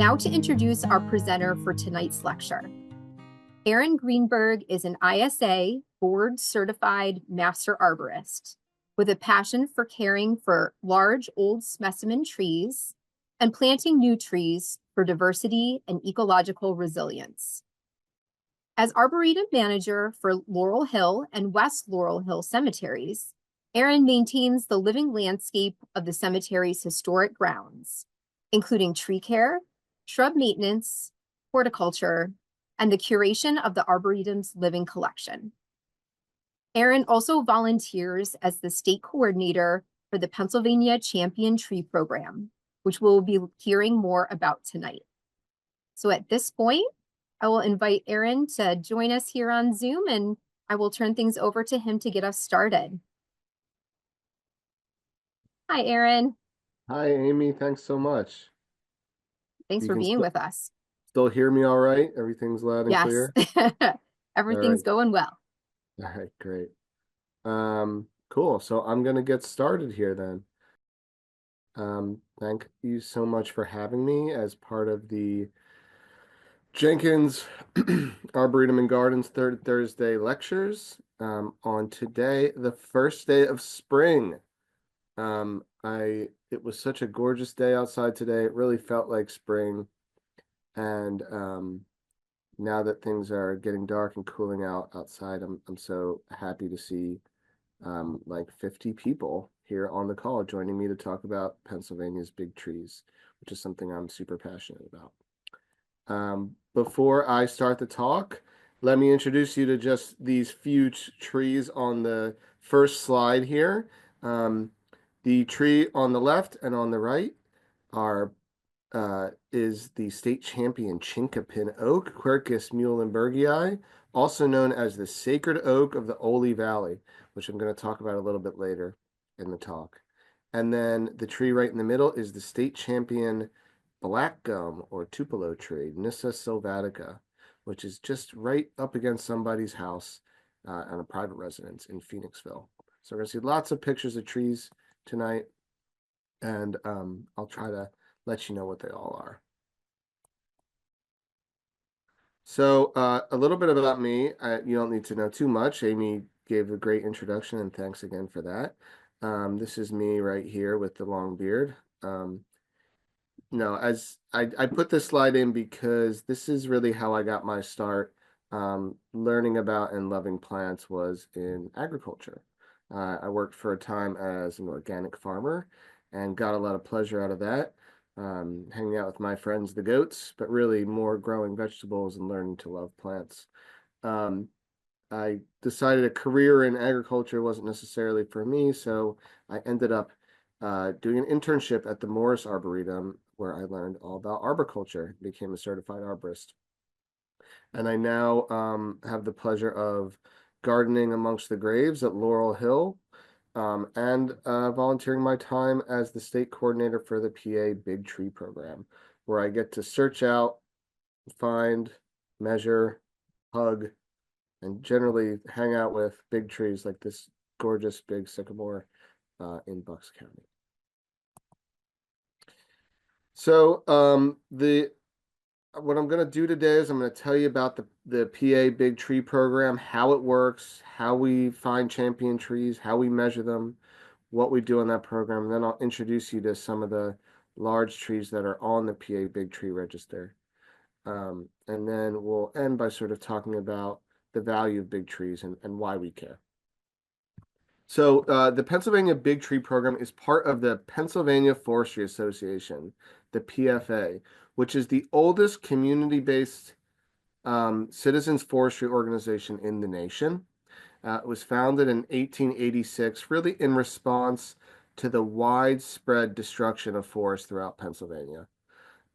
Now to introduce our presenter for tonight's lecture. Erin Greenberg is an ISA board-certified master arborist with a passion for caring for large old specimen trees and planting new trees for diversity and ecological resilience. As Arboretum Manager for Laurel Hill and West Laurel Hill cemeteries, Erin maintains the living landscape of the cemetery's historic grounds, including tree care, shrub maintenance, horticulture, and the curation of the Arboretum's living collection. Erin also volunteers as the state coordinator for the Pennsylvania Champion Tree Program, which we'll be hearing more about tonight. So at this point, I will invite Erin to join us here on Zoom, and I will turn things over to him to get us started. Hi, Erin. Hi, Amy. Thanks so much. Thanks for being with us. Still hear me all right? Everything's loud and clear? Yes, everything's going well. All right, great. Cool. So I'm going to get started here then. Thank you so much for having me as part of the Jenkins Arboretum and Gardens Third Thursday lectures on today, the first day of spring. It was such a gorgeous day outside today. It really felt like spring. And now that things are getting dark and cooling out outside, I'm so happy to see like 50 people here on the call joining me to talk about Pennsylvania's big trees, which is something I'm super passionate about. Before I start the talk, let me introduce you to just these few trees on the first slide here. The tree on the left and on the right is the state champion chinkapin oak, Quercus muhlenbergii, also known as the sacred oak of the Ole Valley, which I'm going to talk about a little bit later in the talk. And then the tree right in the middle is the state champion black gum or tupelo tree, Nyssa sylvatica, which is just right up against somebody's house on a private residence in Phoenixville. So we're going to see lots of pictures of trees tonight, and I'll try to let you know what they all are. So a little bit about me. You don't need to know too much. Amy gave a great introduction, and thanks again for that. This is me right here with the long beard. No, as I put this slide in because this is really how I got my start. Learning about and loving plants was in agriculture. I worked for a time as an organic farmer and got a lot of pleasure out of that, hanging out with my friends, the goats, but really more growing vegetables and learning to love plants. I decided a career in agriculture wasn't necessarily for me, so I ended up doing an internship at the Morris Arboretum, where I learned all about arboriculture, became a certified arborist. And I now have the pleasure of gardening amongst the graves at Laurel Hill, and volunteering my time as the state coordinator for the PA Big Tree Program, where I get to search out, find, measure, hug, and generally hang out with big trees like this gorgeous big sycamore in Bucks County. So what I'm going to do today is I'm going to tell you about the PA Big Tree Program, how it works, how we find champion trees, how we measure them, what we do in that program, and then I'll introduce you to some of the large trees that are on the PA Big Tree Register. And then we'll end by sort of talking about the value of big trees and why we care. So the Pennsylvania Big Tree Program is part of the Pennsylvania Forestry Association, the PFA, which is the oldest community-based citizens forestry organization in the nation. It was founded in 1886, really in response to the widespread destruction of forests throughout Pennsylvania.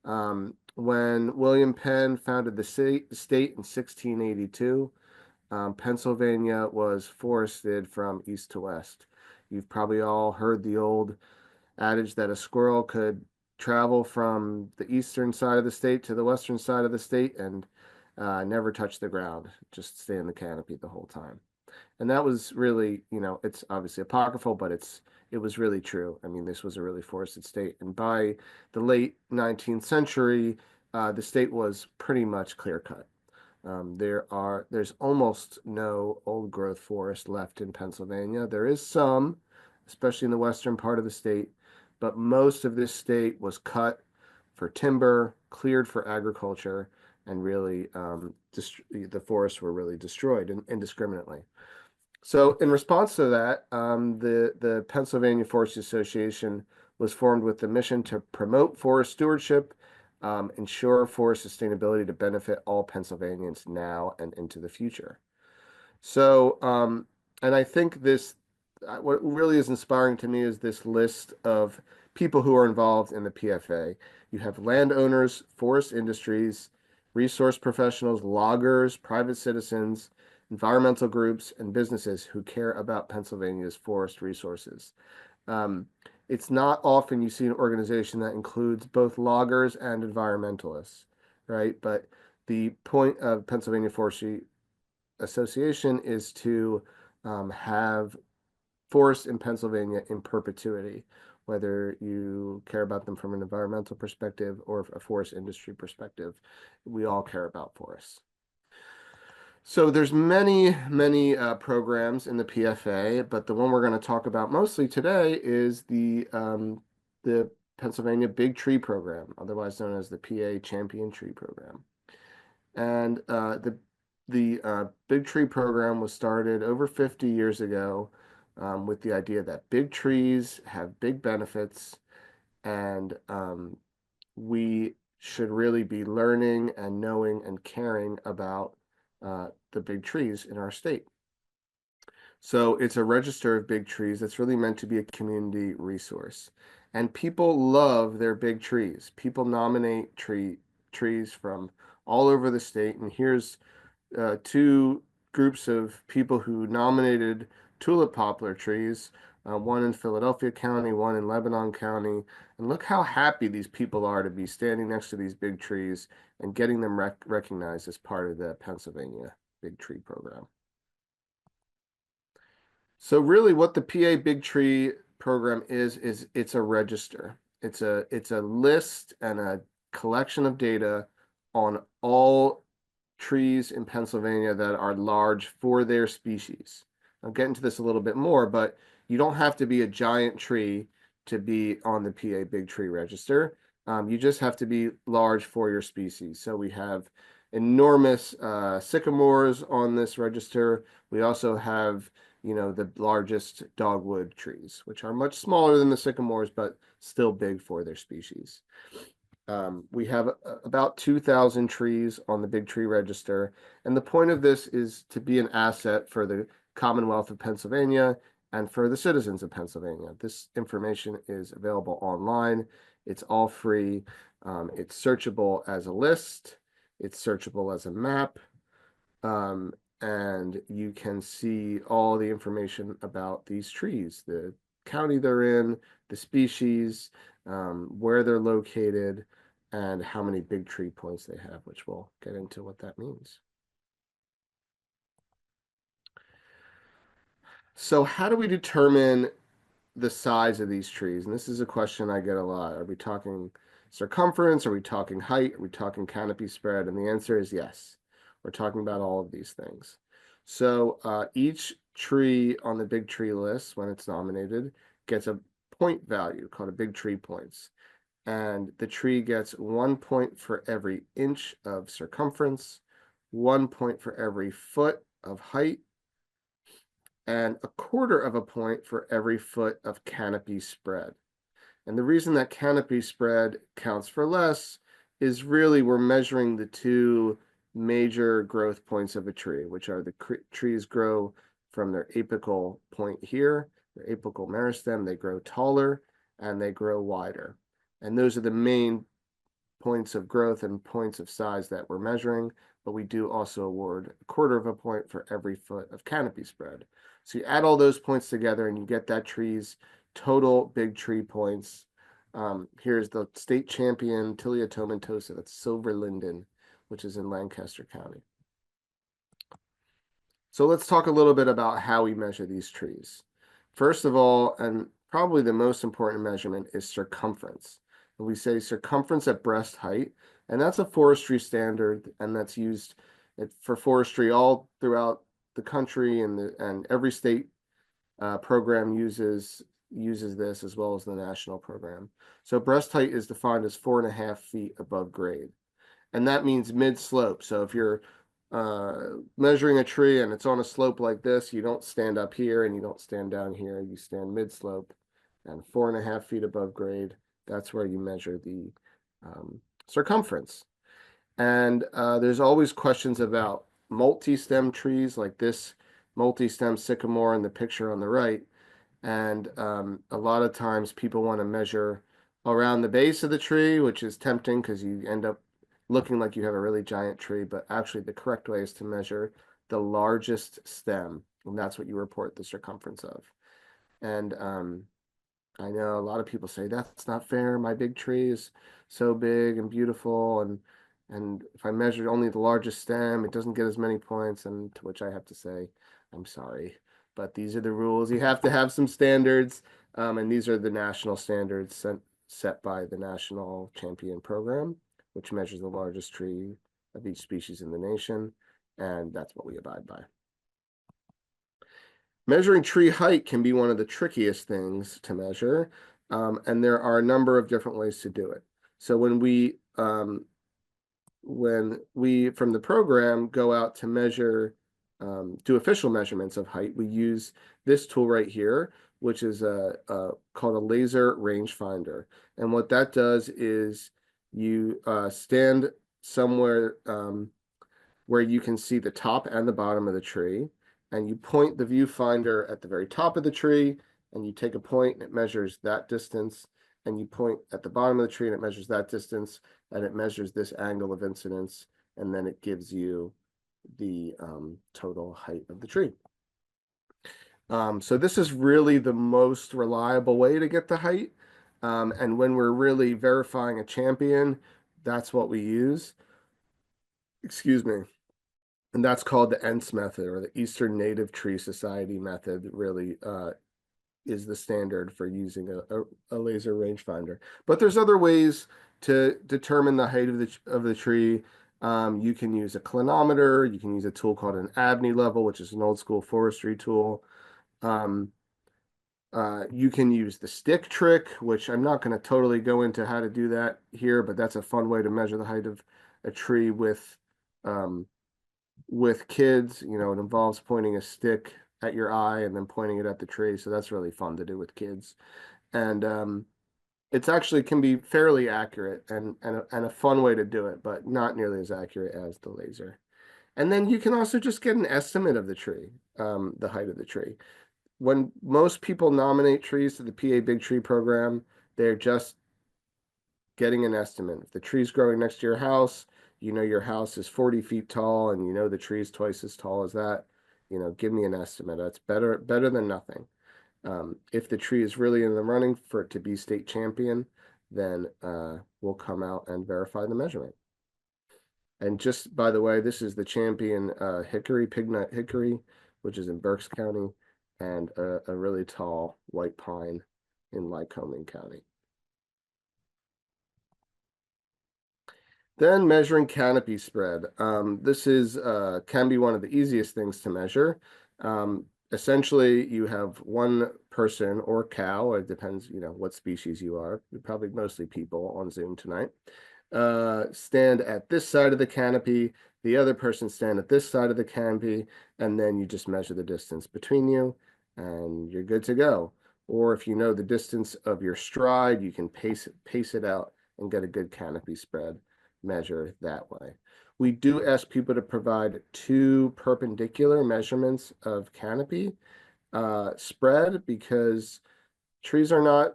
When William Penn founded the state in 1682, Pennsylvania was forested from east to west. You've probably all heard the old adage that a squirrel could travel from the eastern side of the state to the western side of the state and never touch the ground, just stay in the canopy the whole time. And that was really, it's obviously apocryphal, but it was really true. I mean, this was a really forested state. And by the late 19th century, the state was pretty much clear cut. There's almost no old growth forest left in Pennsylvania. There is some, especially in the western part of the state, but most of this state was cut for timber, cleared for agriculture, and really the forests were really destroyed indiscriminately. So in response to that, the Pennsylvania Forest Association was formed with the mission to promote forest stewardship, ensure forest sustainability to benefit all Pennsylvanians now and into the future. So, and I think what really is inspiring to me is this list of people who are involved in the PFA. You have landowners, forest industries, resource professionals, loggers, private citizens, environmental groups, and businesses who care about Pennsylvania's forest resources. Um, it's not often you see an organization that includes both loggers and environmentalists, right? But the point of Pennsylvania Forestry Association is to have forests in Pennsylvania in perpetuity, whether you care about them from an environmental perspective or a forest industry perspective. We all care about forests. So there's many programs in the PFA, but the one we're going to talk about mostly today is the Pennsylvania Big Tree Program, otherwise known as the PA Champion Tree Program. And the Big Tree Program was started over 50 years ago with the idea that big trees have big benefits, and we should really be learning and knowing and caring about the big trees in our state. So it's a register of big trees that's really meant to be a community resource. And people love their big trees. People nominate trees from all over the state. And here's two groups of people who nominated tulip poplar trees, one in Philadelphia County, one in Lebanon County. And look how happy these people are to be standing next to these big trees and getting them recognized as part of the Pennsylvania Big Tree Program. So really what the PA Big Tree Program is it's a register. It's a list and a collection of data on all trees in Pennsylvania that are large for their species. I'll get into this a little bit more, but you don't have to be a giant tree to be on the PA Big Tree Register. You just have to be large for your species. So we have enormous sycamores on this register. We also have, the largest dogwood trees, which are much smaller than the sycamores, but still big for their species. We have about 2,000 trees on the Big Tree Register, and the point of this is to be an asset for the Commonwealth of Pennsylvania and for the citizens of Pennsylvania. This information is available online. It's all free. It's searchable as a list. It's searchable as a map. And you can see all the information about these trees, the county they're in, the species, where they're located, and how many big tree points they have, which we'll get into what that means. So how do we determine the size of these trees? And this is a question I get a lot. Are we talking circumference? Are we talking height? Are we talking canopy spread? And the answer is yes. We're talking about all of these things. So each tree on the big tree list, when it's nominated, gets a point value called a big tree points. And the tree gets 1 point for every inch of circumference, 1 point for every foot of height, and 1/4 of a point for every foot of canopy spread. And the reason that canopy spread counts for less is really we're measuring the two major growth points of a tree, which are the trees grow from their apical point here, their apical meristem, they grow taller and they grow wider. And those are the main points of growth and points of size that we're measuring, but we do also award 1/4 of a point for every foot of canopy spread. So you add all those points together and you get that tree's total big tree points. Here's the state champion Tilia tomentosa, that's silver linden, which is in Lancaster County. So let's talk a little bit about how we measure these trees. First of all, and probably the most important measurement is circumference. When we say circumference at breast height, And that's a forestry standard, and that's used for forestry all throughout the country, and every state program uses this as well as the national program. So breast height is defined as 4.5 feet above grade, and that means mid slope. So if you're measuring a tree and it's on a slope like this, you don't stand up here and you don't stand down here. You stand mid slope, and 4.5 feet above grade. That's where you measure the circumference. And there's always questions about multi-stem trees like this multi-stem sycamore in the picture on the right. And a lot of times people want to measure around the base of the tree, which is tempting because you end up looking like you have a really giant tree. But actually, the correct way is to measure the largest stem, and that's what you report the circumference of. And I know a lot of people say that's not fair. My big tree is so big and beautiful, and if I measure only the largest stem, it doesn't get as many points. And to which I have to say, I'm sorry, but these are the rules. You have to have some standards, and these are the national standards set by the National Champion Program, which measures the largest tree of each species in the nation, and that's what we abide by. Measuring tree height can be one of the trickiest things to measure, and there are a number of different ways to do it. So when we from the program go out to measure, do official measurements of height, we use this tool right here, which is called a laser rangefinder. And what that does is you stand somewhere where you can see the top and the bottom of the tree, and you point the viewfinder at the very top of the tree, and you take a point and it measures that distance, and you point at the bottom of the tree and it measures that distance, and it measures this angle of incidence, and then it gives you the total height of the tree. So this is really the most reliable way to get the height. And when we're really verifying a champion, that's what we use. Excuse me. And that's called the ENS method, or the Eastern Native Tree Society method, really is the standard for using a laser rangefinder. But there's other ways to determine the height of the tree. You can use a clinometer. You can use a tool called an Abney level, which is an old school forestry tool. You can use the stick trick, which I'm not going to totally go into how to do that here, but that's a fun way to measure the height of a tree with kids. You know, it involves pointing a stick at your eye and then pointing it at the tree. So that's really fun to do with kids. And it's actually can be fairly accurate and a fun way to do it, but not nearly as accurate as the laser. And then you can also just get an estimate of the tree, the height of the tree. When most people nominate trees to the PA Big Tree program, they're just getting an estimate. If the tree's growing next to your house, you know your house is 40 feet tall and you know the tree's twice as tall as that, you know, give me an estimate. That's better than nothing. If the tree is really in the running for it to be state champion, then we'll come out and verify the measurement. And just by the way, this is the champion hickory, pignut hickory, which is in Berks County, and a really tall white pine in Lycoming County. Then measuring canopy spread. This is can be one of the easiest things to measure. Essentially, you have one person or cow, it depends, you know, what species you are, probably mostly people on Zoom tonight, stand at this side of the canopy, the other person stand at this side of the canopy, and then you just measure the distance between you, and you're good to go. Or if you know the distance of your stride, you can pace it out and get a good canopy spread measure that way. We do ask people to provide 2 perpendicular measurements of canopy spread, because trees are not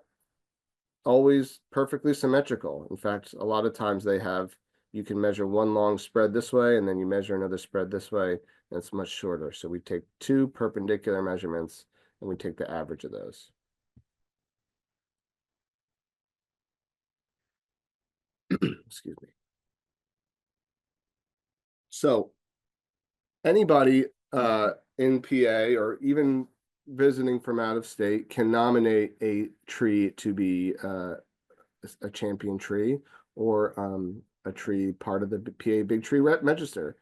always perfectly symmetrical. In fact, a lot of times you can measure one long spread this way and then you measure another spread this way, and it's much shorter. So we take 2 perpendicular measurements and we take the average of those. Excuse me. So anybody in PA or even visiting from out of state can nominate a tree to be a champion tree, or a tree part of the PA Big Tree register,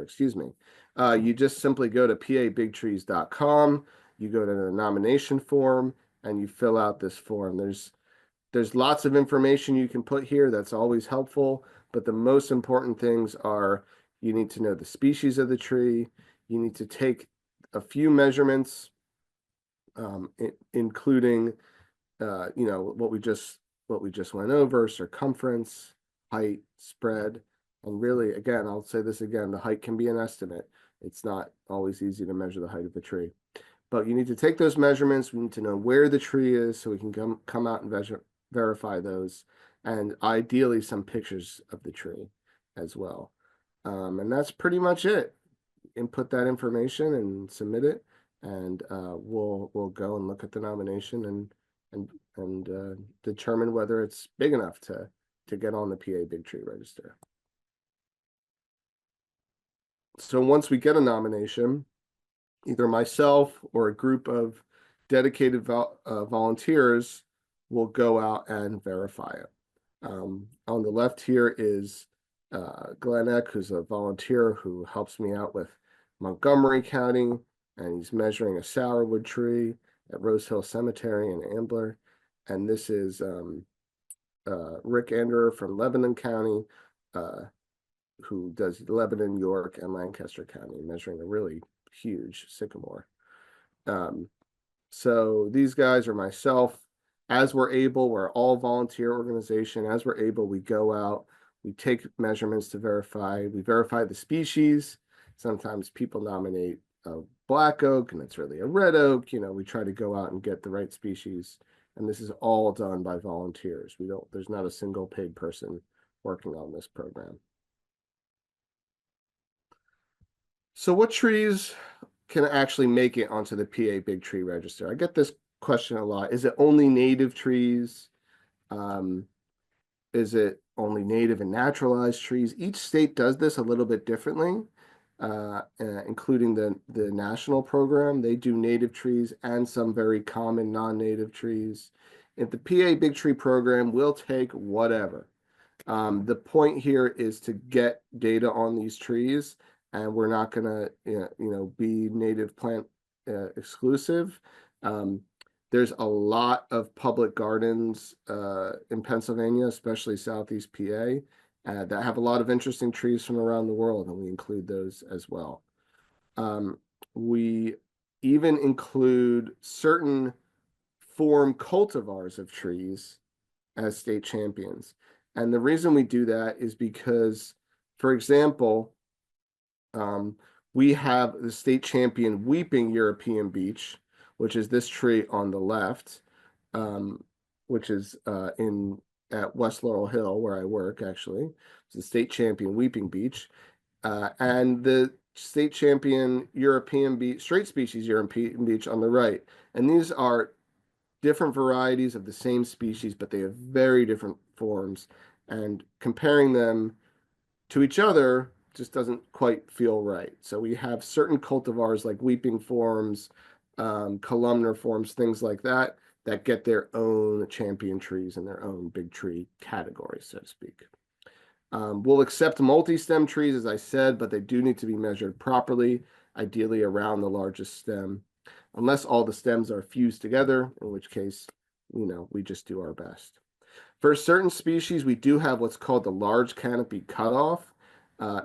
excuse me. You just simply go to pabigtrees.com, you go to the nomination form, and you fill out this form. There's lots of information you can put here that's always helpful, but the most important things are you need to know the species of the tree, you need to take a few measurements, including what we just went over: circumference, height, spread, and really, again, I'll say this again: the height can be an estimate. It's not always easy to measure the height of the tree, but you need to take those measurements. We need to know where the tree is so we can come out and verify those, and ideally some pictures of the tree as well. And that's pretty much it. Input that information and submit it, and we'll go and look at the nomination and determine whether it's big enough to get on the PA Big Tree Register. So once we get a nomination, either myself or a group of dedicated volunteers will go out and verify it. On the left here is Glenn Eck, who's a volunteer who helps me out with Montgomery County, and he's measuring a sourwood tree at Rose Hill Cemetery in Ambler. And this is Rick Anderer from Lebanon County, who does Lebanon, York, and Lancaster County, measuring a really huge sycamore. So these guys are myself. As we're able, we're all volunteer organization. As we're able, we go out, we take measurements to verify. We verify the species. Sometimes people nominate a black oak and it's really a red oak. We try to go out and get the right species. And this is all done by volunteers. There's not a single paid person working on this program. So what trees can actually make it onto the PA Big Tree Register? I get this question a lot. Is it only native trees? Is it only native and naturalized trees? Each state does this a little bit differently, including the national program. They do native trees and some very common non-native trees. If the PA Big Tree program, will take whatever. The point here is to get data on these trees, and we're not going to be native plant exclusive. There's a lot of public gardens in Pennsylvania, especially Southeast PA, that have a lot of interesting trees from around the world, and we include those as well. We even include certain form cultivars of trees as state champions. And the reason we do that is because, for example, we have the state champion weeping European beech, which is this tree on the left, which is at West Laurel Hill, where I work, actually. It's the state champion weeping beech. And the state champion European beech, straight species European beech on the right. And these are different varieties of the same species, but they have very different forms. And comparing them to each other just doesn't quite feel right. So we have certain cultivars like weeping forms, columnar forms, things like that, that get their own champion trees and their own big tree category, so to speak. We'll accept multi-stem trees, as I said, but they do need to be measured properly, ideally around the largest stem, unless all the stems are fused together, in which case, we just do our best. For certain species, we do have what's called the large canopy cutoff,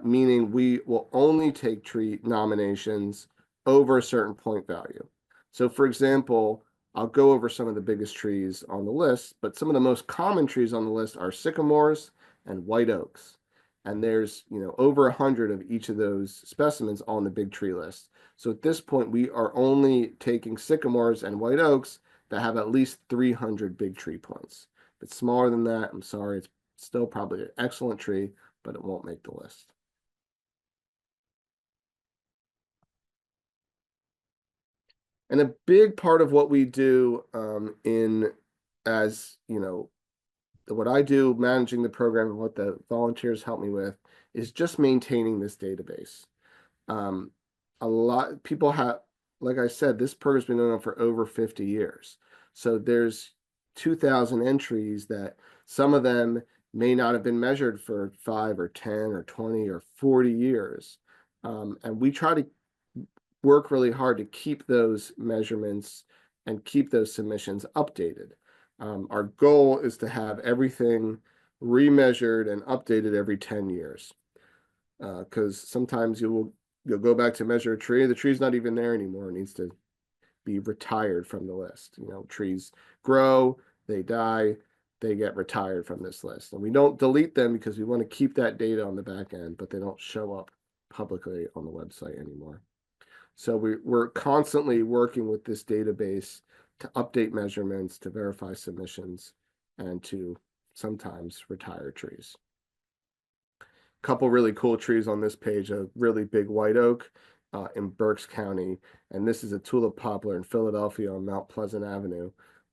meaning we will only take tree nominations over a certain point value. So for example, I'll go over some of the biggest trees on the list, but some of the most common trees on the list are sycamores and white oaks. And there's, over 100 of each of those specimens on the big tree list. So at this point, we are only taking sycamores and white oaks that have at least 300 big tree points. If it's smaller than that, I'm sorry, it's still probably an excellent tree, but it won't make the list. And a big part of what we do what I do managing the program and what the volunteers help me with is just maintaining this database. A lot of people have, like I said, this program's been going on for over 50 years. So there's 2,000 entries that some of them may not have been measured for 5 or 10 or 20 or 40 years. And we try to work really hard to keep those measurements and keep those submissions updated. Our goal is to have everything remeasured and updated every 10 years. Because sometimes you'll go back to measure a tree, the tree's not even there anymore. It needs to be retired from the list. Trees grow, they die, they get retired from this list. And we don't delete them because we want to keep that data on the back end, but they don't show up publicly on the website anymore. So we're constantly working with this database to update measurements, to verify submissions, and to sometimes retire trees. Couple really cool trees on this page, a really big white oak in Berks County, and this is a tulip poplar in Philadelphia on Mount Pleasant Avenue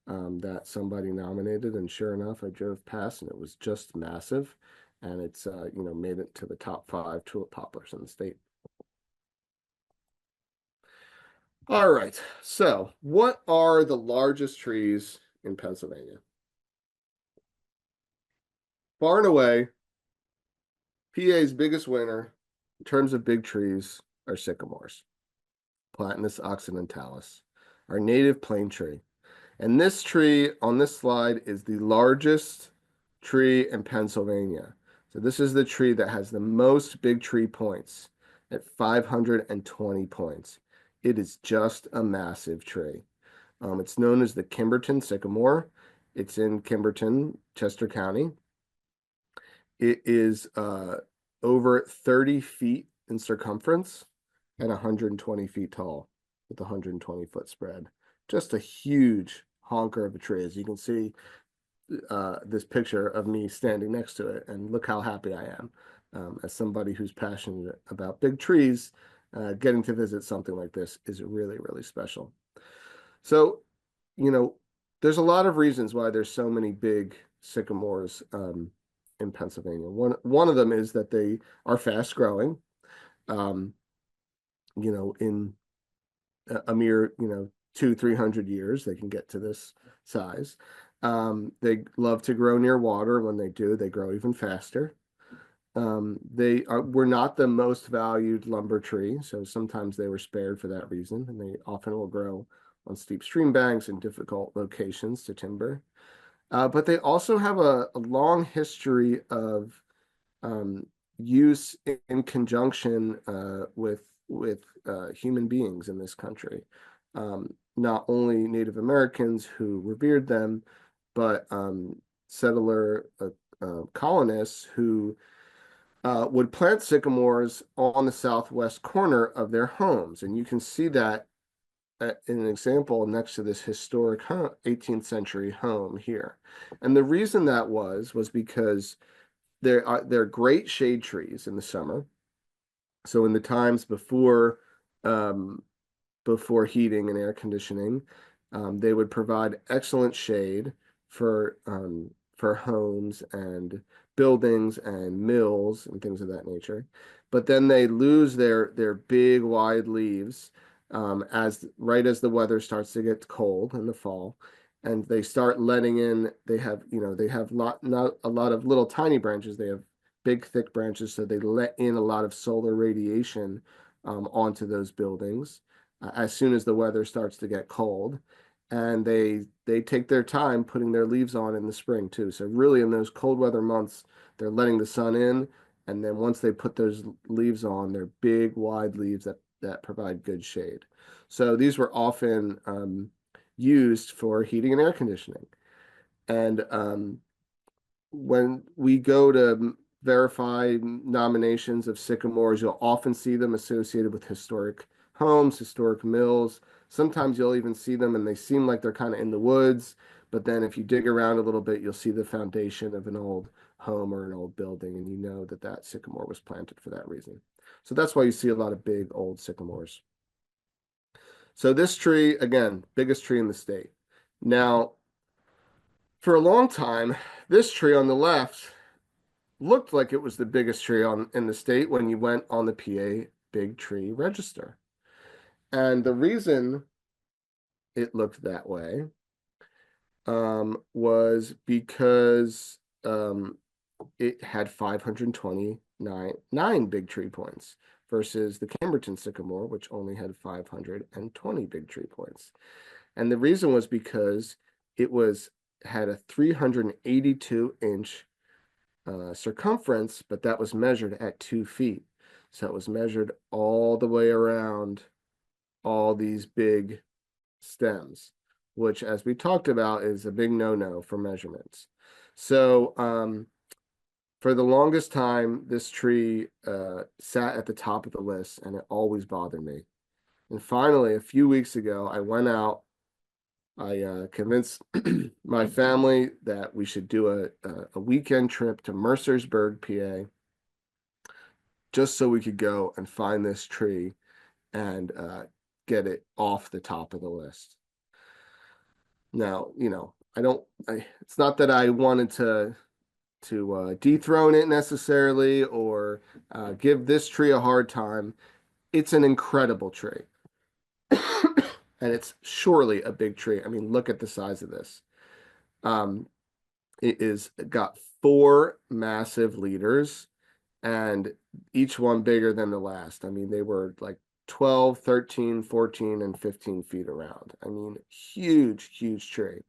that somebody nominated, and sure enough, I drove past and it was just massive, and it's made it to the top 5 tulip poplars in the state. All right, so what are the largest trees in Pennsylvania? Far and away, PA's biggest winner in terms of big trees are sycamores, Platanus occidentalis, our native plane tree. And this tree on this slide is the largest tree in Pennsylvania. So this is the tree that has the most big tree points at 520 points. It is just a massive tree. It's known as the Kimberton sycamore. It's in Kimberton, Chester County. It is over 30 feet in circumference and 120 feet tall with a 120-foot spread. Just a huge honker of a tree. As you can see, this picture of me standing next to it, and look how happy I am. As somebody who's passionate about big trees, getting to visit something like this is really, really special. So, there's a lot of reasons why there's so many big sycamores in Pennsylvania. One of them is that they are fast growing. In a mere 200-300 years they can get to this size. They love to grow near water. When they do, they grow even faster. Were not the most valued lumber tree, so sometimes they were spared for that reason, and they often will grow on steep stream banks in difficult locations to timber. But they also have a long history of use in conjunction with human beings in this country. Not only Native Americans who revered them, but settler colonists who would plant sycamores on the southwest corner of their homes. And you can see that in an example next to this historic 18th century home here. And the reason that was because they're great shade trees in the summer. So in the times before heating and air conditioning, they would provide excellent shade for homes and buildings and mills and things of that nature. But then they lose their big wide leaves as the weather starts to get cold in the fall, and they start letting in. They have not a lot of little tiny branches. They have big thick branches, so they let in a lot of solar radiation onto those buildings as soon as the weather starts to get cold. And they take their time putting their leaves on in the spring too. So really in those cold weather months, they're letting the sun in, and then once they put those leaves on, they're big wide leaves that provide good shade. So these were often used for heating and air conditioning. And when we go to verify nominations of sycamores, you'll often see them associated with historic homes, historic mills. Sometimes you'll even see them and they seem like they're kind of in the woods, but then if you dig around a little bit, you'll see the foundation of an old home or an old building, and you know that sycamore was planted for that reason. So that's why you see a lot of big old sycamores. So this tree, again, biggest tree in the state. Now, for a long time, this tree on the left looked like it was the biggest tree in the state when you went on the PA Big Tree Register. And the reason it looked that way was because it had 529 big tree points versus the Camberton sycamore, which only had 520 big tree points. And the reason was because it had a 382-inch circumference, but that was measured at 2 feet. So it was measured all the way around all these big stems, which, as we talked about, is a big no-no for measurements. So for the longest time, this tree sat at the top of the list, and it always bothered me. And finally, a few weeks ago, I went out. I convinced my family that we should do a weekend trip to Mercersburg, PA, just so we could go and find this tree and get it off the top of the list. Now, it's not that I wanted to dethrone it necessarily or give this tree a hard time. It's an incredible tree. And it's surely a big tree. I mean, look at the size of this. It got 4 massive leaders, and each one bigger than the last. I mean, they were like 12, 13, 14, and 15 feet around. I mean, huge, huge tree.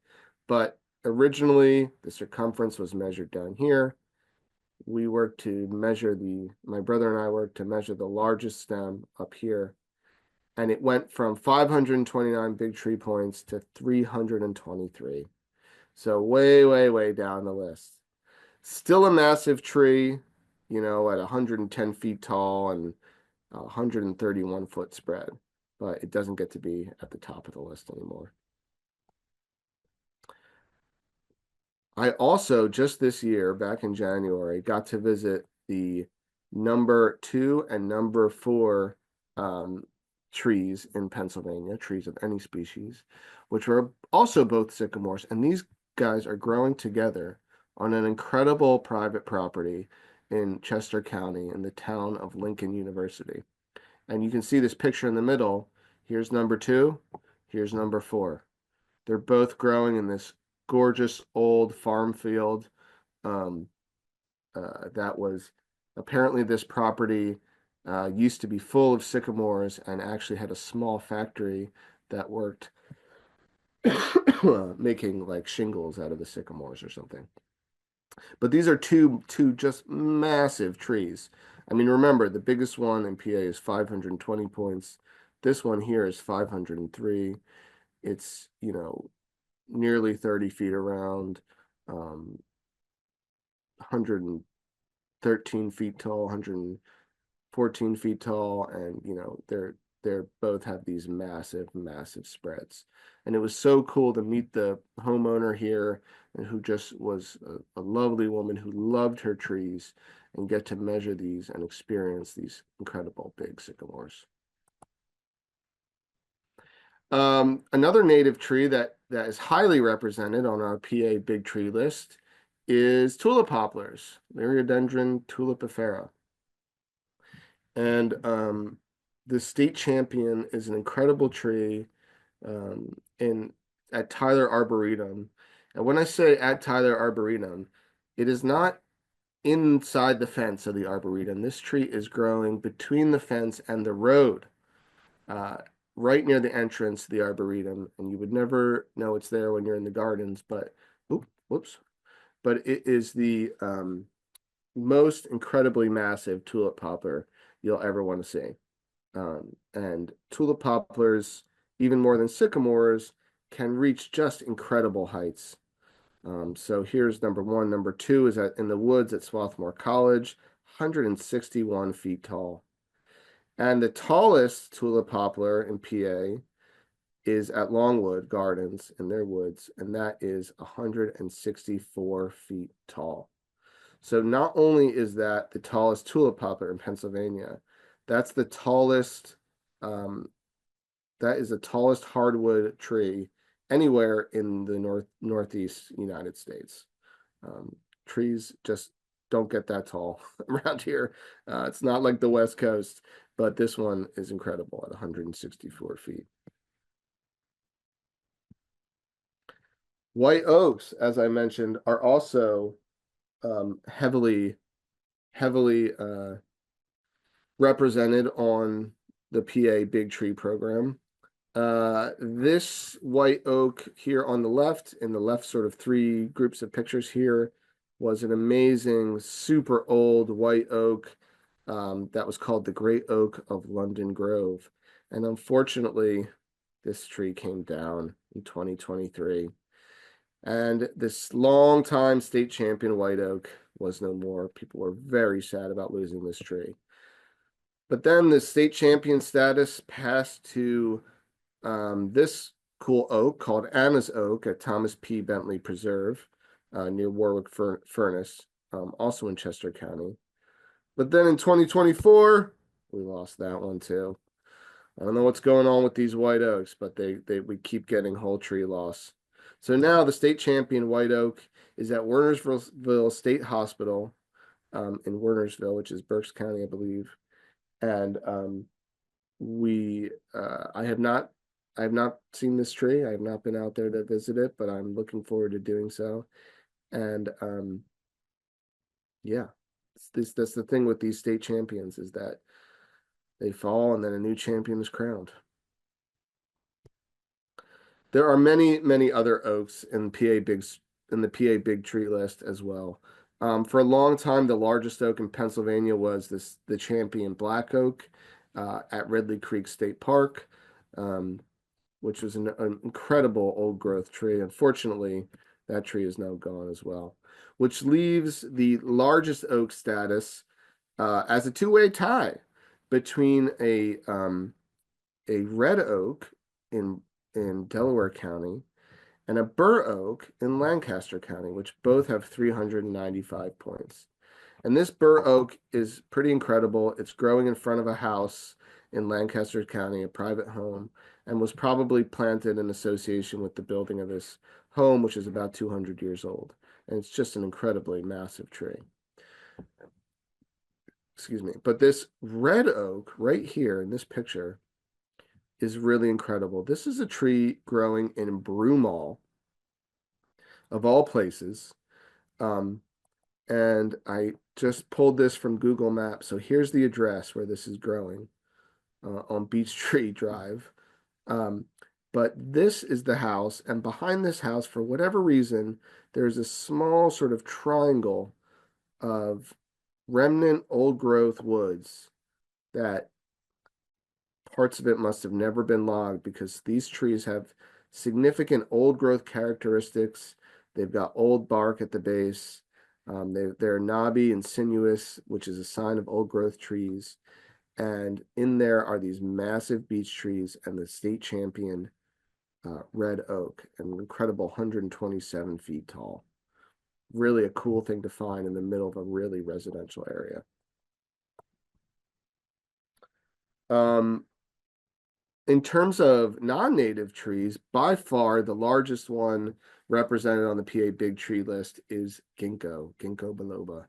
But originally, the circumference was measured down here. We worked to measure my brother and I worked to measure the largest stem up here. And it went from 529 big tree points to 323. So way, way, way down the list. Still a massive tree, at 110 feet tall and 131-foot spread, but it doesn't get to be at the top of the list anymore. I also, just this year, back in January, got to visit the number 2 and number 4 trees in Pennsylvania, trees of any species, which were also both sycamores. And these guys are growing together on an incredible private property in Chester County in the town of Lincoln University. And you can see this picture in the middle. Here's number 2, here's number 4. They're both growing in this gorgeous old farm field. That was apparently this property used to be full of sycamores and actually had a small factory that worked making like shingles out of the sycamores or something. But these are two just massive trees. I mean, remember, the biggest one in PA is 520 points. This one here is 503. It's, nearly 30 feet around, 113 feet tall, 114 feet tall, and they're both have these massive, massive spreads. And it was so cool to meet the homeowner here, and who just was a lovely woman who loved her trees, and get to measure these and experience these incredible big sycamores. Another native tree that is highly represented on our PA big tree list is tulip poplars, Myriodendron tulipifera. And the state champion is an incredible tree at Tyler Arboretum. And when I say at Tyler Arboretum, it is not inside the fence of the Arboretum. This tree is growing between the fence and the road. Right near the entrance to the Arboretum, and you would never know it's there when you're in the gardens, but whoops. But it is the most incredibly massive tulip poplar you'll ever want to see. And tulip poplars, even more than sycamores, can reach just incredible heights. So here's number 1. Number 2 is in the woods at Swarthmore College, 161 feet tall. And the tallest tulip poplar in PA is at Longwood Gardens in their woods, and that is 164 feet tall. So not only is that the tallest tulip poplar in Pennsylvania, that's the tallest, that is the tallest hardwood tree anywhere in the northeast United States. Trees just don't get that tall around here. It's not like the West Coast, but this one is incredible at 164 feet. White oaks, as I mentioned, are also heavily represented on the PA Big Tree program. This white oak here on the left, in the left sort of three groups of pictures here, was an amazing, super old white oak that was called the Great Oak of London Grove. And unfortunately, this tree came down in 2023. And this long-time state champion white oak was no more. People were very sad about losing this tree. But then the state champion status passed to this cool oak called Anna's Oak at Thomas P. Bentley Preserve near Warwick Furnace, also in Chester County. But then in 2024, we lost that one too. I don't know what's going on with these white oaks, but we keep getting whole tree loss. So now the state champion white oak is at Wernersville State Hospital in Wernersville, which is Berks County, I believe. And we I have not seen this tree. I have not been out there to visit it, but I'm looking forward to doing so. And yeah, that's the thing with these state champions, is that they fall and then a new champion is crowned. There are many, many other oaks in the PA Big Tree list as well. For a long time, the largest oak in Pennsylvania was the champion black oak at Ridley Creek State Park, which was an incredible old growth tree. Unfortunately, that tree is now gone as well, which leaves the largest oak status as a two-way tie between a red oak in Delaware County and a bur oak in Lancaster County, which both have 395 points. And this bur oak is pretty incredible. It's growing in front of a house in Lancaster County, a private home, and was probably planted in association with the building of this home, which is about 200 years old. And it's just an incredibly massive tree. Excuse me. But this red oak right here in this picture is really incredible. This is a tree growing in Broomall, of all places. And I just pulled this from Google Maps. So here's the address where this is growing on Beech Tree Drive. But this is the house, and behind this house, for whatever reason, there's a small sort of triangle of remnant old growth woods that parts of it must have never been logged, because these trees have significant old growth characteristics. They've got old bark at the base. They're knobby and sinuous, which is a sign of old growth trees. And in there are these massive beech trees and the state champion red oak, an incredible 127 feet tall. Really a cool thing to find in the middle of a really residential area. In terms of non-native trees, by far the largest one represented on the PA Big Tree list is ginkgo biloba.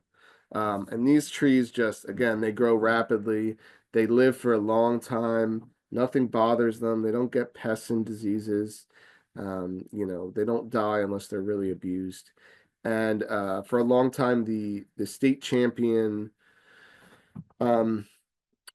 And these trees just, again, they grow rapidly. They live for a long time. Nothing bothers them. They don't get pests and diseases. They don't die unless they're really abused. And for a long time, the state champion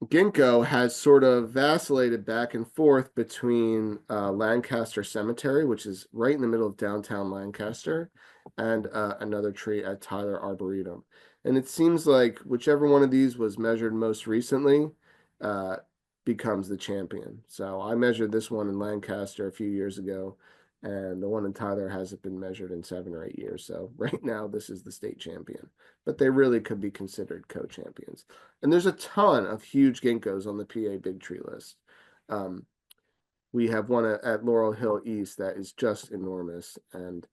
ginkgo has sort of vacillated back and forth between Lancaster Cemetery, which is right in the middle of downtown Lancaster, and another tree at Tyler Arboretum. And it seems like whichever one of these was measured most recently becomes the champion. So I measured this one in Lancaster a few years ago, and the one in Tyler hasn't been measured in 7 or 8 years. So right now, this is the state champion, but they really could be considered co-champions. And there's a ton of huge ginkgos on the PA Big Tree list. We have one at Laurel Hill East that is just enormous, and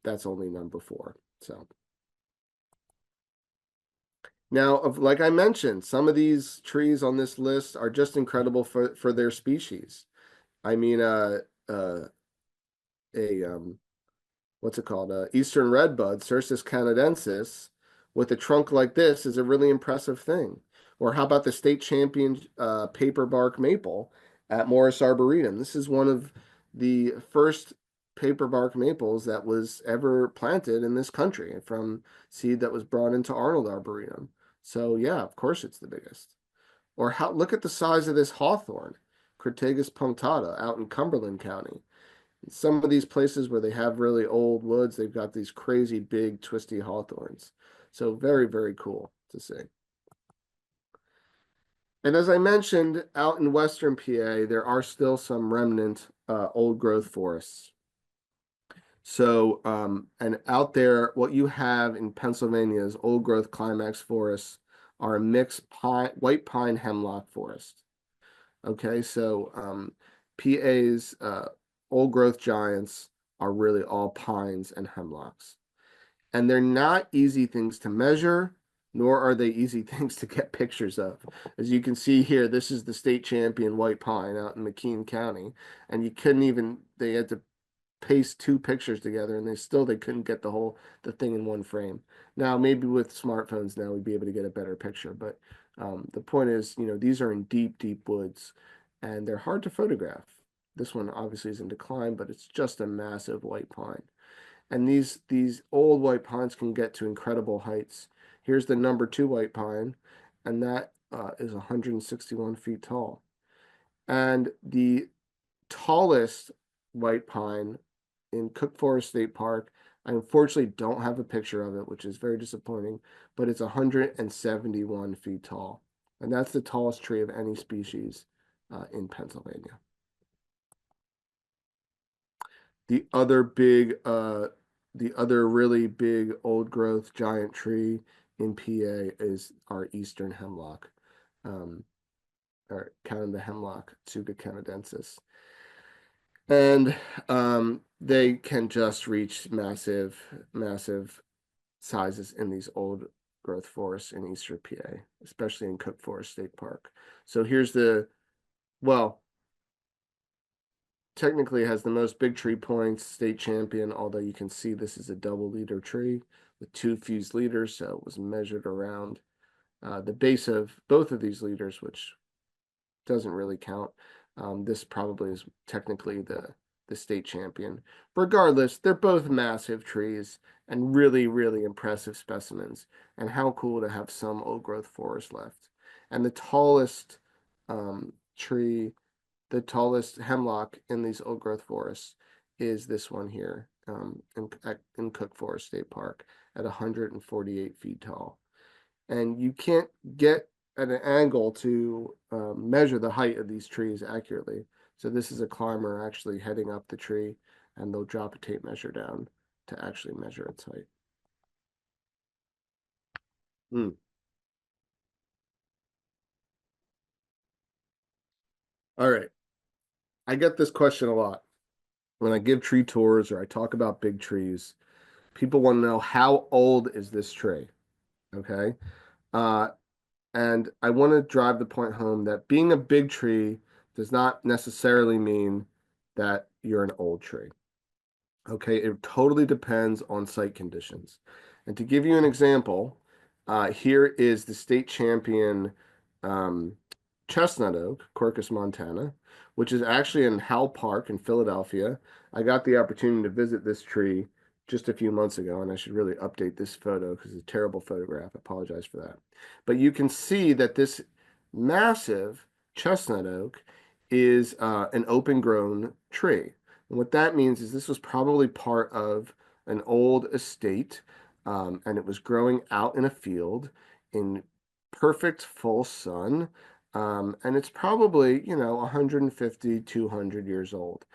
that's only number 4. So now, like I mentioned, some of these trees on this list are just incredible for their species. I mean, what's it called? Eastern redbud, Cercis canadensis, with a trunk like this is a really impressive thing. Or how about the state champion paper bark maple at Morris Arboretum? This is one of the first paperbark maples that was ever planted in this country from seed that was brought into Arnold Arboretum. So yeah, of course it's the biggest. Or look at the size of this hawthorn, Crataegus punctata, out in Cumberland County. Some of these places where they have really old woods, they've got these crazy big twisty hawthorns. So very, very cool to see. And as I mentioned, out in Western PA, there are still some remnant old growth forests. So, and out there, what you have in Pennsylvania's old growth climax forests are a mixed white pine hemlock forest. Okay, so PA's old growth giants are really all pines and hemlocks. And they're not easy things to measure, nor are they easy things to get pictures of. As you can see here, this is the state champion white pine out in McKean County, and you couldn't even, they had to paste two pictures together and they couldn't get the thing in one frame. Now maybe with smartphones now we'd be able to get a better picture, but the point is, these are in deep woods and they're hard to photograph. This one obviously is in decline, but it's just a massive white pine. And these old white pines can get to incredible heights. Here's the number 2 white pine, and that is 161 feet tall. And the tallest white pine in Cook Forest State Park, I unfortunately don't have a picture of it, which is very disappointing, but it's 171 feet tall. And that's the tallest tree of any species in Pennsylvania. The other really big old growth giant tree in PA is our eastern hemlock, um, or Canada hemlock, Tsuga canadensis. And they can just reach massive sizes in these old growth forests in eastern PA, especially in Cook Forest State Park. So here's well, technically has the most big tree points, state champion, although you can see this is a double leader tree with 2 fused leaders, so it was measured around the base of both of these leaders, which doesn't really count. This probably is technically the state champion. Regardless, they're both massive trees and really impressive specimens. And how cool to have some old growth forest left. And the tallest tree, the tallest hemlock in these old growth forests is this one here in Cook Forest State Park at 148 feet tall. And you can't get at an angle to measure the height of these trees accurately. So this is a climber actually heading up the tree, and they'll drop a tape measure down to actually measure its height. Mm. All right. I get this question a lot. When I give tree tours or I talk about big trees, people want to know how old is this tree? Okay. Uh, and I want to drive the point home that being a big tree does not necessarily mean that you're an old tree. Okay, it totally depends on site conditions. And to give you an example, here is the state champion um, chestnut oak, Quercus montana, which is actually in Howell Park in Philadelphia. I got the opportunity to visit this tree just a few months ago, and I should really update this photo because it's a terrible photograph. I apologize for that. But you can see that this massive chestnut oak is an open grown tree. And what that means is this was probably part of an old estate, and it was growing out in a field in perfect full sun. And it's probably, 150, 200 years old,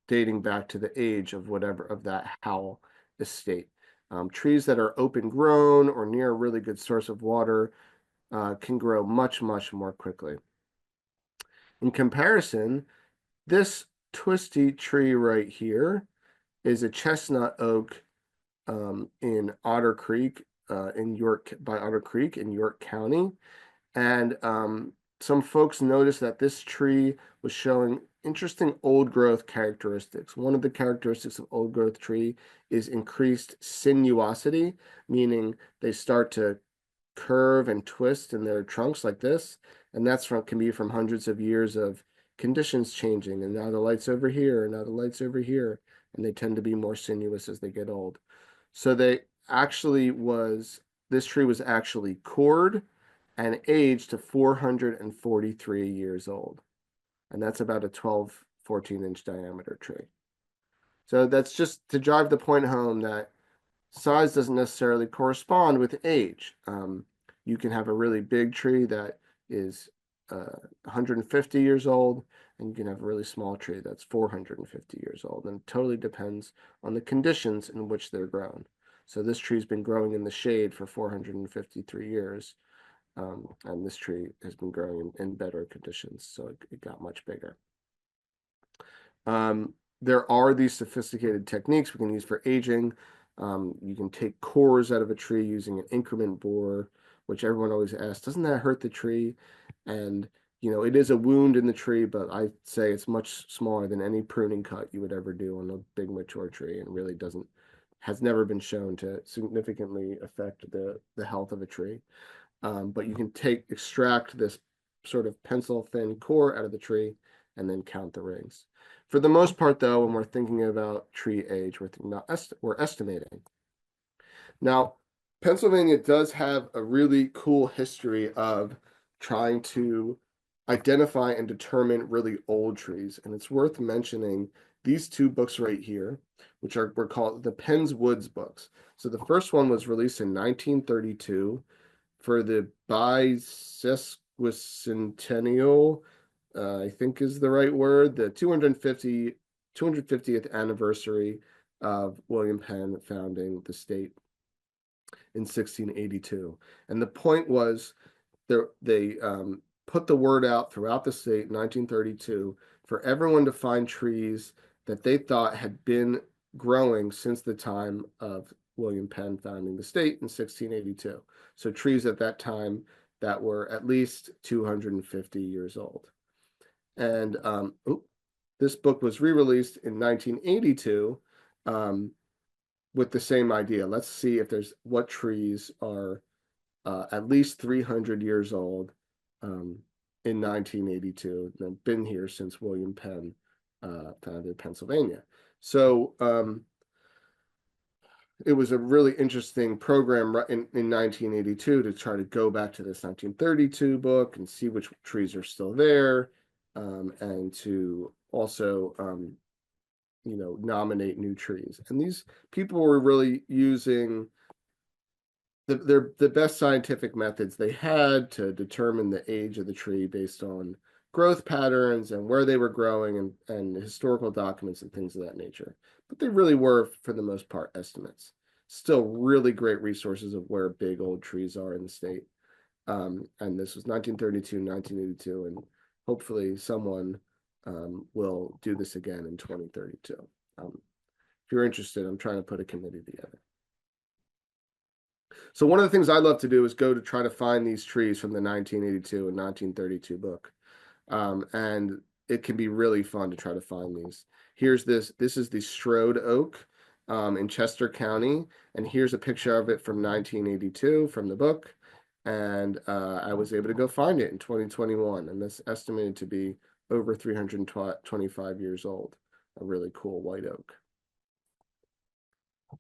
dating back to the age of whatever of that Howell estate. Trees that are open grown or near a really good source of water can grow much more quickly. In comparison, this twisty tree right here is a chestnut oak in Otter Creek, by Otter Creek in York County. And some folks noticed that this tree was showing interesting old growth characteristics. One of the characteristics of old growth tree is increased sinuosity, meaning they start to curve and twist in their trunks like this. And can be from hundreds of years of conditions changing, and now the light's over here, and now the light's over here, and they tend to be more sinuous as they get old. So this tree was actually cored and aged to 443 years old. And that's about a 12, 14-inch diameter tree. So that's just to drive the point home that size doesn't necessarily correspond with age. You can have a really big tree that is 150 years old, and you can have a really small tree that's 450 years old. And it totally depends on the conditions in which they're grown. So this tree's been growing in the shade for 453 years, and this tree has been growing in better conditions, so it got much bigger. There are these sophisticated techniques we can use for aging. You can take cores out of a tree using an increment borer, which everyone always asks, doesn't that hurt the tree? And, it is a wound in the tree, but I say it's much smaller than any pruning cut you would ever do on a big mature tree, and really has never been shown to significantly affect the health of a tree. But you can extract this sort of pencil thin core out of the tree and then count the rings. For the most part, though, when we're thinking about tree age, we're estimating. Now, Pennsylvania does have a really cool history of trying to identify and determine really old trees. And it's worth mentioning these two books right here, which were called the Penn's Woods books. So the first one was released in 1932 for the bicentennial, I think is the right word, the 250th anniversary of William Penn founding the state in 1682. And the point was they put the word out throughout the state in 1932 for everyone to find trees that they thought had been growing since the time of William Penn founding the state in 1682. So trees at that time that were at least 250 years old. And this book was re-released in 1982 with the same idea. Let's see if what trees are at least 300 years old in 1982, and have been here since William Penn founded Pennsylvania. So it was a really interesting program in 1982 to try to go back to this 1932 book and see which trees are still there, and to also nominate new trees. And these people were really using the best scientific methods they had to determine the age of the tree based on growth patterns and where they were growing and historical documents and things of that nature. But they really were, for the most part, estimates. Still really great resources of where big old trees are in the state. And this was 1932, 1982, and hopefully someone will do this again in 2032. If you're interested, I'm trying to put a committee together. So one of the things I love to do is go to try to find these trees from the 1982 and 1932 book. And it can be really fun to try to find these. This is the Strode Oak in Chester County. And here's a picture of it from 1982 from the book. And I was able to go find it in 2021. And that's estimated to be over 325 years old. A really cool white oak.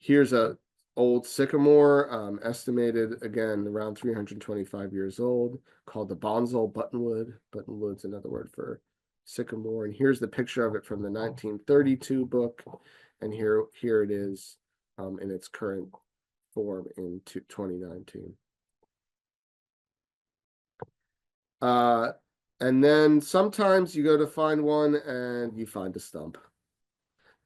Here's a old sycamore, estimated again around 325 years old, called the Bonsall buttonwood. Buttonwood's another word for sycamore. And here's the picture of it from the 1932 book. And here it is in its current form in 2019. And then sometimes you go to find one and you find a stump.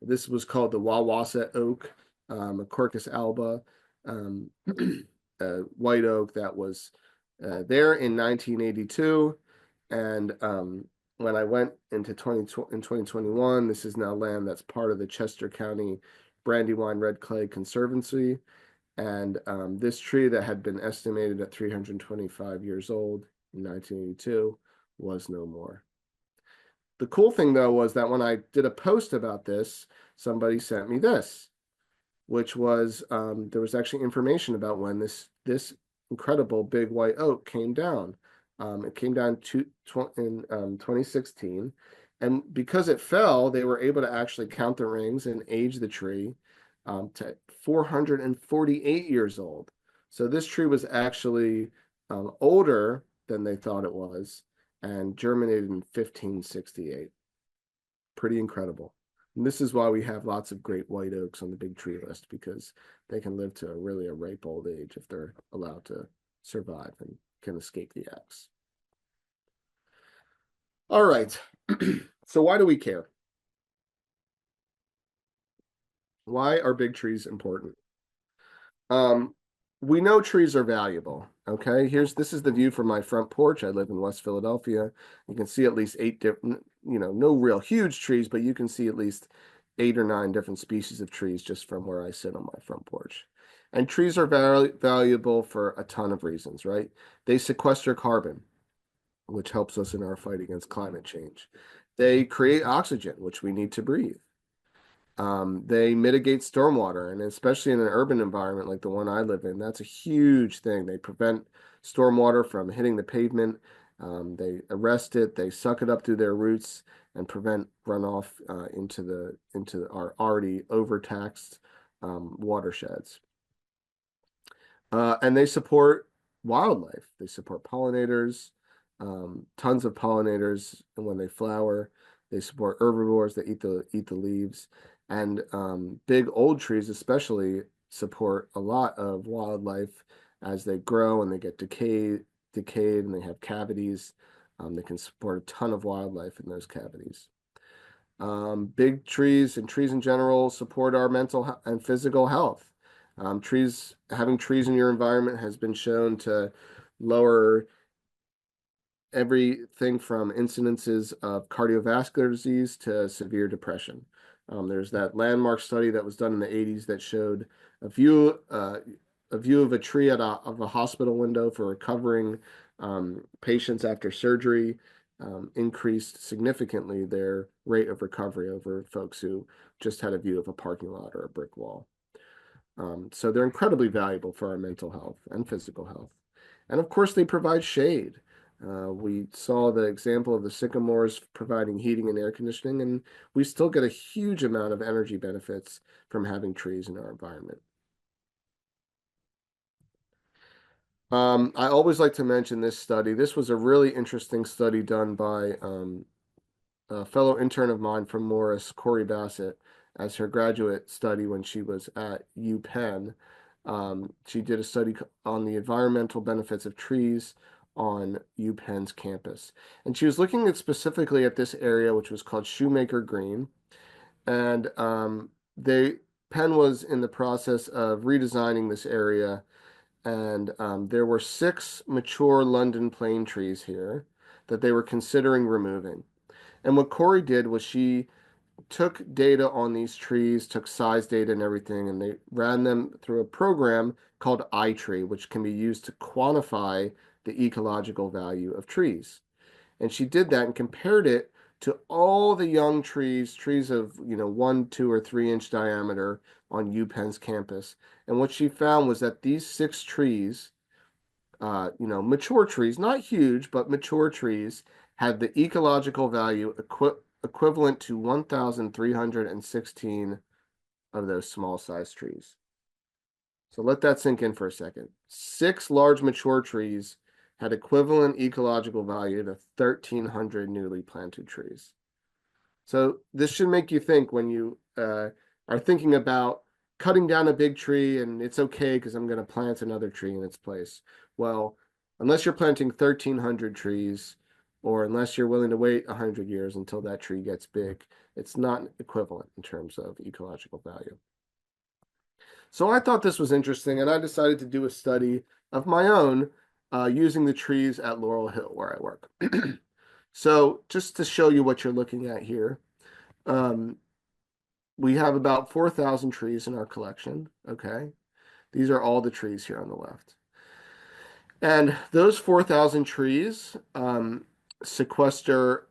This was called the Wawasset oak, a Quercus alba, a white oak that was there in 1982. And when I went in 2021, this is now land that's part of the Chester County Brandywine Red Clay Conservancy. And this tree that had been estimated at 325 years old in 1982 was no more. The cool thing, though, was that when I did a post about this, somebody sent me this, which was there was actually information about when this incredible big white oak came down. It came down in 2016. And because it fell, they were able to actually count the rings and age the tree to 448 years old. So this tree was actually older than they thought it was and germinated in 1568. Pretty incredible. And this is why we have lots of great white oaks on the big tree list, because they can live to really a ripe old age if they're allowed to survive and can escape the axe. All right. So why do we care? Why are big trees important? Um, we know trees are valuable. Okay, this is the view from my front porch. I live in West Philadelphia. You can see at least 8 different, no real huge trees, but you can see at least 8 or 9 different species of trees just from where I sit on my front porch. And trees are valuable for a ton of reasons, right? They sequester carbon, which helps us in our fight against climate change. They create oxygen, which we need to breathe. They mitigate stormwater, and especially in an urban environment like the one I live in, that's a huge thing. They prevent stormwater from hitting the pavement. They arrest it, they suck it up through their roots, and prevent runoff into our already overtaxed watersheds. And they support wildlife. They support pollinators, tons of pollinators, and when they flower, they support herbivores that eat the leaves. And big old trees, especially, support a lot of wildlife as they grow and they get decayed, and they have cavities. They can support a ton of wildlife in those cavities. Big trees and trees in general support our mental and physical health. Having trees in your environment has been shown to lower everything from incidences of cardiovascular disease to severe depression. There's that landmark study that was done in the 80s that showed a view of a tree of a hospital window for recovering patients after surgery increased significantly their rate of recovery over folks who just had a view of a parking lot or a brick wall. So they're incredibly valuable for our mental health and physical health. And of course, they provide shade. We saw the example of the sycamores providing heating and air conditioning, and we still get a huge amount of energy benefits from having trees in our environment. I always like to mention this study. This was a really interesting study done by a fellow intern of mine from Morris, Corey Bassett, as her graduate study when she was at UPenn. She did a study on the environmental benefits of trees on UPenn's campus. And she was looking specifically at this area, which was called Shoemaker Green. And Penn was in the process of redesigning this area. And there were 6 mature London plane trees here that they were considering removing. And what Corey did was she took data on these trees, took size data and everything, and they ran them through a program called iTree, which can be used to quantify the ecological value of trees. And she did that and compared it to all the young trees of 1, 2, or 3 inch diameter on UPenn's campus. And what she found was that these 6 trees, mature trees, not huge, but mature trees, had the ecological value equivalent to 1,316 of those small sized trees. So let that sink in for a second. 6 large mature trees had equivalent ecological value to 1,300 newly planted trees. So this should make you think when you are thinking about cutting down a big tree and it's okay because I'm going to plant another tree in its place. Well, unless you're planting 1,300 trees, or unless you're willing to wait 100 years until that tree gets big, it's not equivalent in terms of ecological value. So I thought this was interesting, and I decided to do a study of my own using the trees at Laurel Hill where I work. So just to show you what you're looking at here, we have about 4,000 trees in our collection, okay? These are all the trees here on the left. And those 4,000 trees sequester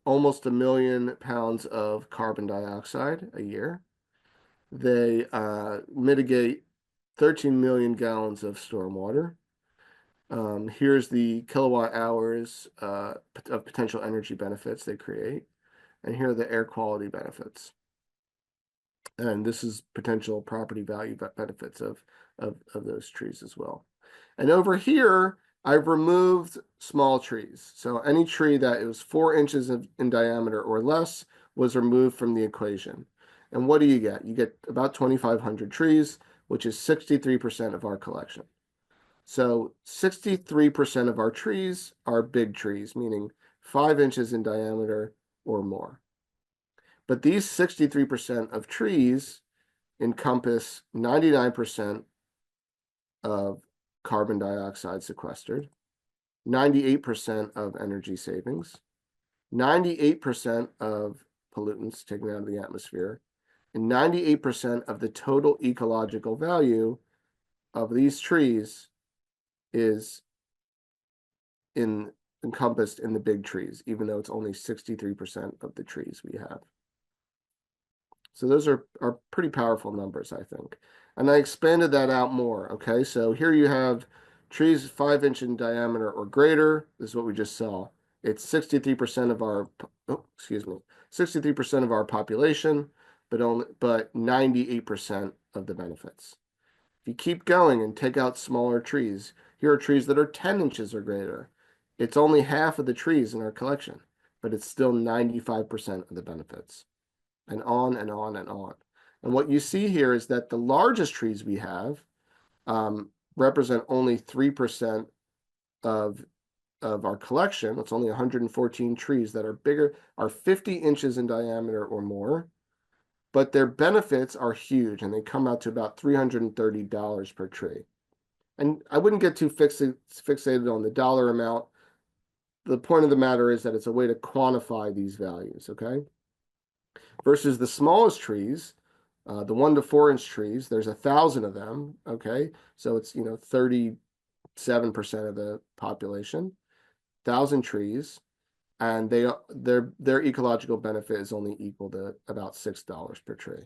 almost 1 million pounds of carbon dioxide a year. They mitigate 13 million gallons of stormwater. Here's the kilowatt hours of potential energy benefits they create. And here are the air quality benefits. And this is potential property value benefits of those trees as well. And over here, I've removed small trees. So any tree that is 4 inches in diameter or less was removed from the equation. And what do you get? You get about 2,500 trees, which is 63% of our collection. So 63% of our trees are big trees, meaning 5 inches in diameter or more. But these 63% of trees encompass 99% of carbon dioxide sequestered, 98% of energy savings, 98% of pollutants taken out of the atmosphere, and 98% of the total ecological value of these trees is encompassed in the big trees, even though it's only 63% of the trees we have. So those are pretty powerful numbers, I think. And I expanded that out more, okay? So here you have trees 5 inch in diameter or greater. This is what we just saw. It's 63% of our, 63% of our population, but 98% of the benefits. If you keep going and take out smaller trees, here are trees that are 10 inches or greater. It's only half of the trees in our collection, but it's still 95% of the benefits. And on and on and on. And what you see here is that the largest trees we have represent only 3% of our collection. It's only 114 trees that are bigger, are 50 inches in diameter or more, but their benefits are huge, and they come out to about $330 per tree. And I wouldn't get too fixated on the dollar amount. The point of the matter is that it's a way to quantify these values, okay? Versus the smallest trees, the 1 to 4 inch trees, there's 1,000 of them, okay? So it's, 37% of the population, 1,000 trees, and their ecological benefit is only equal to about $6 per tree,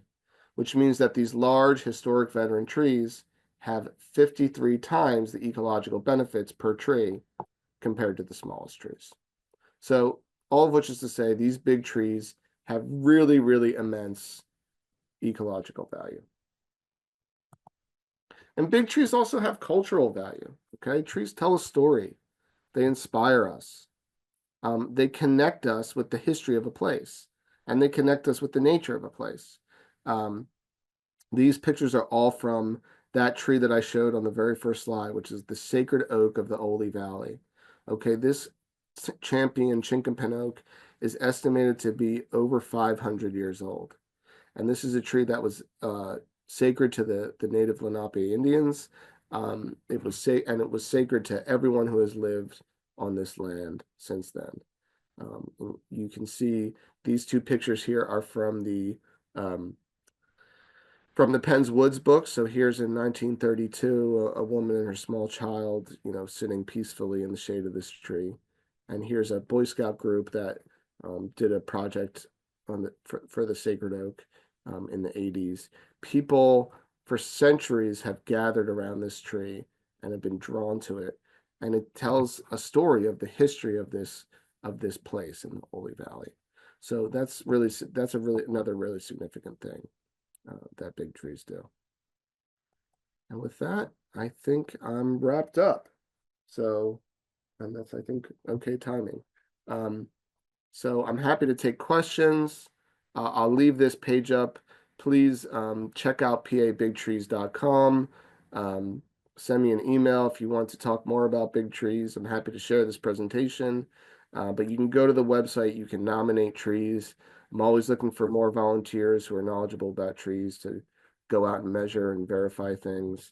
which means that these large historic veteran trees have 53 times the ecological benefits per tree compared to the smallest trees. So all of which is to say these big trees have really, really immense ecological value. And big trees also have cultural value, okay? Trees tell a story. They inspire us. They connect us with the history of a place, and they connect us with the nature of a place. These pictures are all from that tree that I showed on the very first slide, which is the sacred oak of the Ole Valley. Okay, this champion chinkapin oak is estimated to be over 500 years old. And this is a tree that was sacred to the native Lenape Indians. It was sacred to everyone who has lived on this land since then. You can see these two pictures here are from the Penn's Woods book. So here's in 1932, a woman and her small child, sitting peacefully in the shade of this tree. And here's a Boy Scout group that did a project for the sacred oak in the 80s. People for centuries have gathered around this tree and have been drawn to it. And it tells a story of the history of this place in the Ole Valley. So that's another really significant thing that big trees do. And with that, I think I'm wrapped up. So, and that's, I think, okay timing. So I'm happy to take questions. I'll leave this page up. Please check out pabigtrees.com. Send me an email if you want to talk more about big trees. I'm happy to share this presentation. But you can go to the website. You can nominate trees. I'm always looking for more volunteers who are knowledgeable about trees to go out and measure and verify things.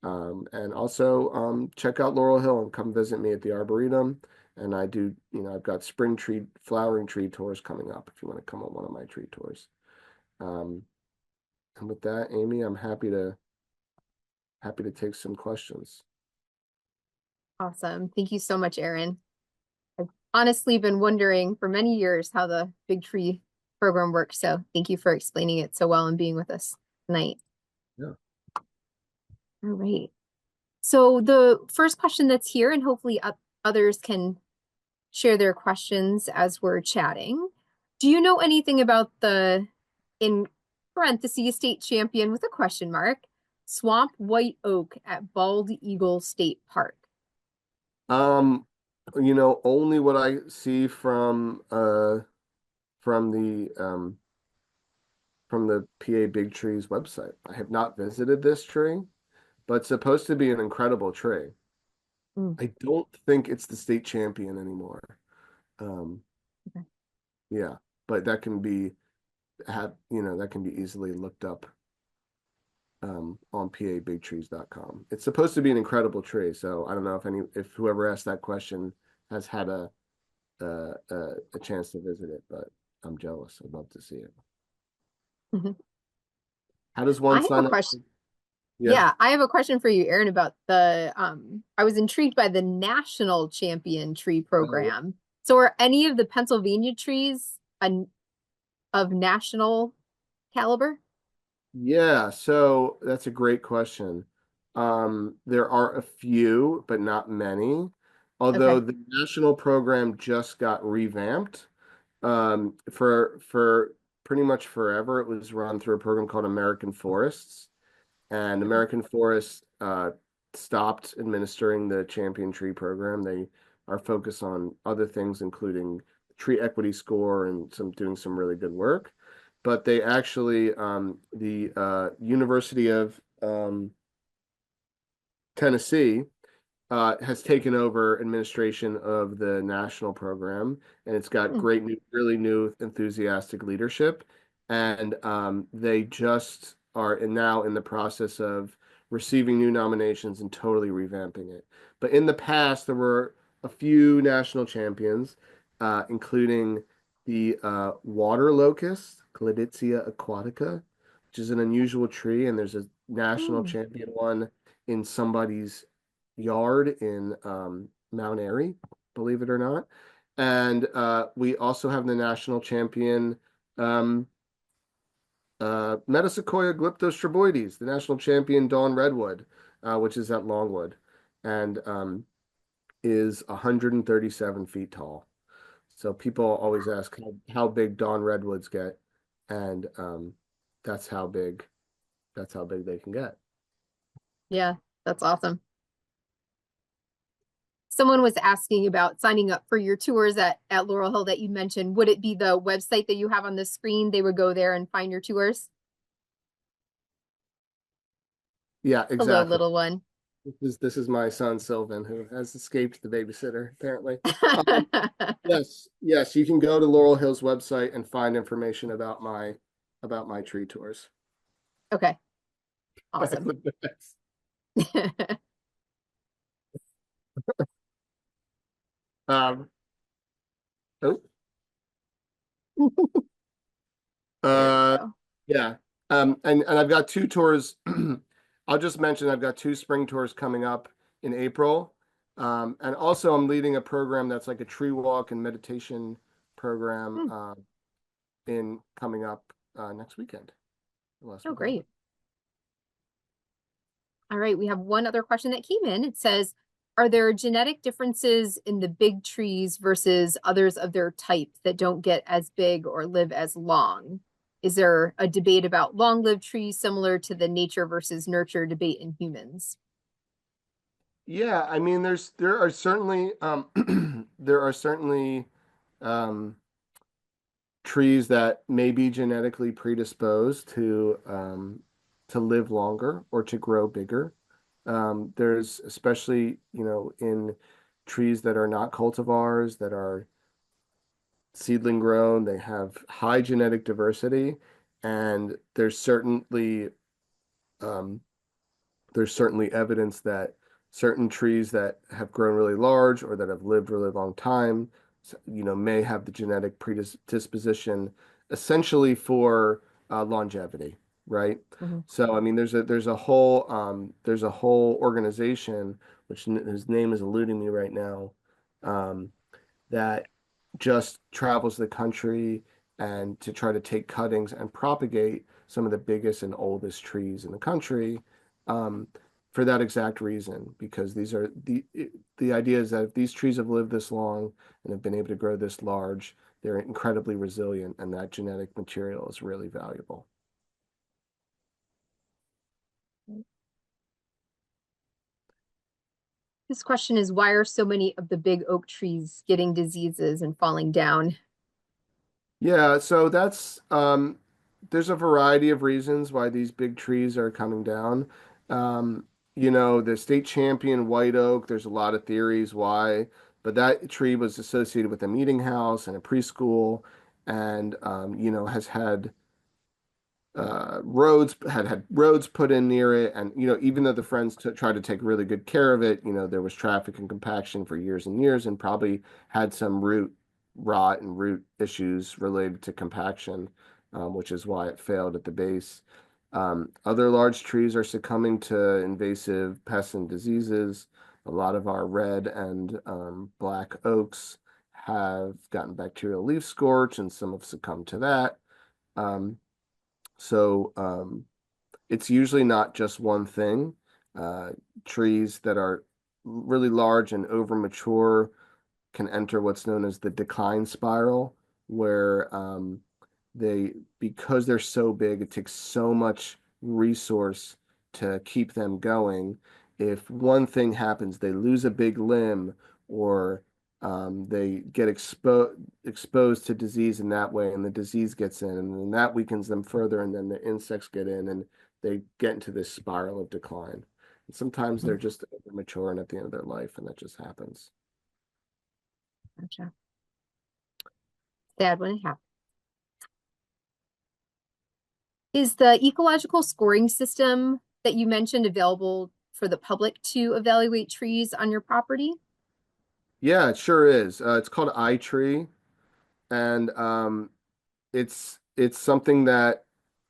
And also check out Laurel Hill and come visit me at the Arboretum. And I do, I've got flowering tree tours coming up if you want to come on one of my tree tours. And with that, Amy, I'm happy to take some questions. Awesome. Thank you so much, Aaron. I've honestly been wondering for many years how the Big Tree program works. So thank you for explaining it so well and being with us tonight. Yeah. All right. So the first question that's here, and hopefully others can share their questions as we're chatting. Do you know anything about the, in parentheses, state champion with a question mark, swamp white oak at Bald Eagle State Park? Um, only what I see from the PA Big Trees website. I have not visited this tree, but it's supposed to be an incredible tree. Mm, I don't think it's the state champion anymore. Um, okay. yeah, but that can be easily looked up on pabigtrees.com. It's supposed to be an incredible tree, so I don't know if whoever asked that question has had a chance to visit it, but I'm jealous. I'd love to see it. Mhm. How does I one have a sign up? question. Yeah. Yeah, I have a question for you, Aaron, about I was intrigued by the National Champion Tree Oh, Program. So are any of the Pennsylvania trees of national caliber? yeah, so that's a great question. There are a few, but not many. Although Okay. the national program just got revamped. For pretty much forever, it was run through a program called American Forests, and Okay. American Forest stopped administering the Champion Tree program. They are focused on other things, including the tree equity score and doing some really good work. But they actually, the University of Tennessee has taken over administration of the national program, and it's got Hmm. great, new, really new, enthusiastic leadership. And they just are now in the process of receiving new nominations and totally revamping it. But in the past, there were a few national champions, including the water locust, Cladicea aquatica, which is an unusual tree, and there's a national Hmm. champion one in somebody's yard in Mount Airy, believe it or not. And we also have the national champion, um, Metasequoia glyptostroboides, the national champion Dawn Redwood, which is at Longwood, and is 137 feet tall. So people always ask how big Dawn Redwoods get, and that's how big that's how big they can get. Yeah, that's awesome. Someone was asking about signing up for your tours at Laurel Hill that you mentioned. Would it be the website that you have on the screen? They would go there and find your tours? Yeah, Hello, exactly. little one. This is my son Sylvan, who has escaped the babysitter, apparently. Um, yes, yes, you can go to Laurel Hill's website and find information about my tree tours. Okay, awesome. Um, oh, There we uh, go. yeah. And I've got two tours. I'll just mention I've got two spring tours coming up in April. And also I'm leading a program that's like a tree walk and meditation program Hmm. in coming up next weekend, the last Oh, weekend of great. All right, we have one other question that came in. It says, are there genetic differences in the big trees versus others of their type that don't get as big or live as long? Is there a debate about long-lived trees similar to the nature versus nurture debate in humans? Yeah, I mean, there are certainly there are certainly um, trees that may be genetically predisposed to live longer or to grow bigger. There's especially, in trees that are not cultivars, that are seedling grown, they have high genetic diversity, and um, there's certainly evidence that certain trees that have grown really large or that have lived a really long time, may have the genetic predisposition essentially for longevity, right? Mhm. So, I mean, there's a whole organization whose name is eluding me right now, um, that just travels the country and to try to take cuttings and propagate some of the biggest and oldest trees in the country. Um, for that exact reason, because the idea is that if these trees have lived this long and have been able to grow this large, they're incredibly resilient, and that genetic material is really valuable. This question is, why are so many of the big oak trees getting diseases and falling down? Yeah, so that's there's a variety of reasons why these big trees are coming down. Um, the state champion white oak, there's a lot of theories why, but that tree was associated with a meeting house and a preschool, and has had roads had roads put in near it, and even though the Friends tried to take really good care of it, there was traffic and compaction for years and years, and probably had some root rot and root issues related to compaction, which is why it failed at the base. Other large trees are succumbing to invasive pests and diseases. A lot of our red and black oaks have gotten bacterial leaf scorch, and some have succumbed to that. Um, so it's usually not just one thing. Uh, Trees that are really large and over mature can enter what's known as the decline spiral, where because they're so big, it takes so much resource to keep them going. If one thing happens, they lose a big limb, or they get exposed to disease in that way, and the disease gets in, and then that weakens them further, and then the insects get in, and they get into this spiral of decline. And sometimes they're just mature and at the end of their life, and that just happens. Gotcha. Sad when it happens. Is the ecological scoring system that you mentioned available for the public to evaluate trees on your property? Yeah, it sure is. It's called iTree, and it's something that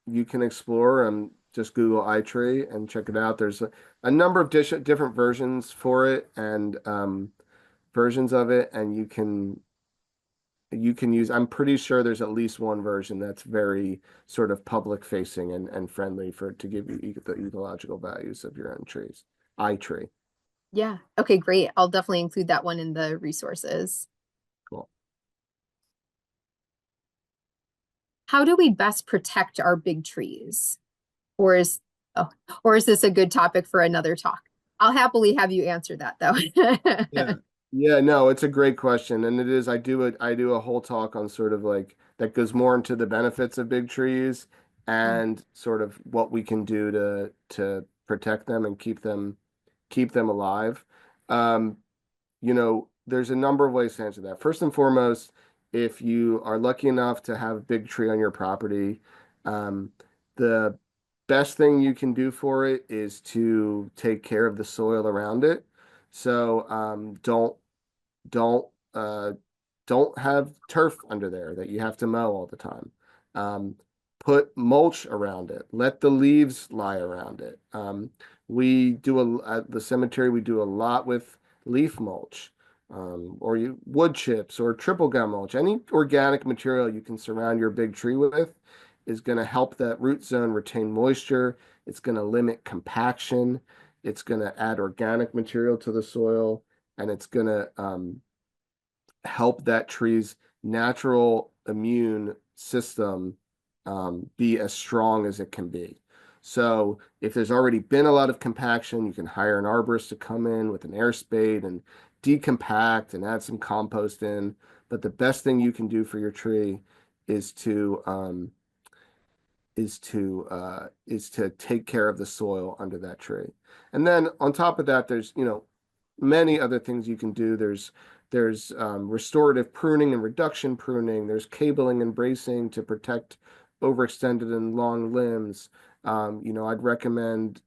you can explore, and just Google iTree and check it out. There's a number of different versions for it, and versions of it, and you can use. I'm pretty sure there's at least one version that's very sort of public facing and friendly to give you the ecological values of your own trees. iTree. Yeah. Okay, great. I'll definitely include that one in the resources. Cool. How do we best protect our big trees? Or is oh, or is this a good topic for another talk? I'll happily have you answer that Yeah. though. Yeah, no, it's a great question. And it is, I do a whole talk on sort of like that goes more into the benefits of big trees and sort of what we can do to protect them and keep them alive. Um, there's a number of ways to answer that. First and foremost, if you are lucky enough to have a big tree on your property, um, the best thing you can do for it is to take care of the soil around it. So don't uh, don't have turf under there that you have to mow all the time. Um, Put mulch around it. Let the leaves lie around it. We do at the cemetery. We do a lot with leaf mulch, or wood chips or triple gum mulch. Any organic material you can surround your big tree with is going to help that root zone retain moisture. It's going to limit compaction. It's going to add organic material to the soil, and it's going to help that tree's natural immune system be as strong as it can be. So if there's already been a lot of compaction, you can hire an arborist to come in with an air spade and decompact and add some compost in. But the best thing you can do for your tree is to is to take care of the soil under that tree. And then on top of that, there's many other things you can do. There's restorative pruning and reduction pruning. There's cabling and bracing to protect overextended and long limbs. I'd recommend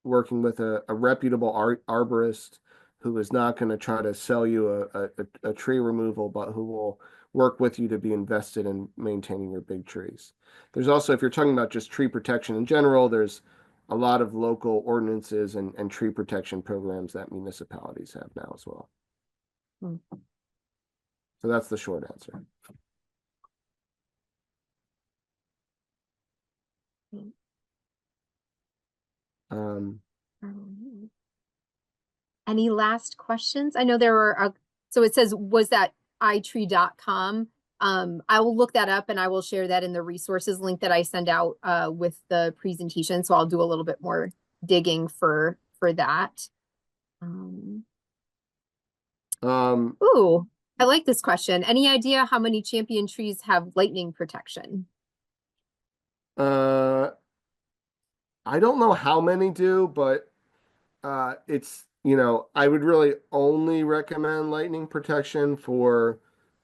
working with a reputable arborist who is not going to try to sell you a tree removal, but who will work with you to be invested in maintaining your big trees. There's also, if you're talking about just tree protection in general, there's a lot of local ordinances and tree protection programs that municipalities have now as well. Hmm. So that's the short answer. Um, Any last questions? I know there were, so it says, was that itree.com? I will look that up and I will share that in the resources link that I send out with the presentation. So I'll do a little bit more digging for that. Um, Um, ooh, I like this question. Any idea how many champion trees have lightning protection? uh, I don't know how many do, but it's, I would really only recommend lightning protection for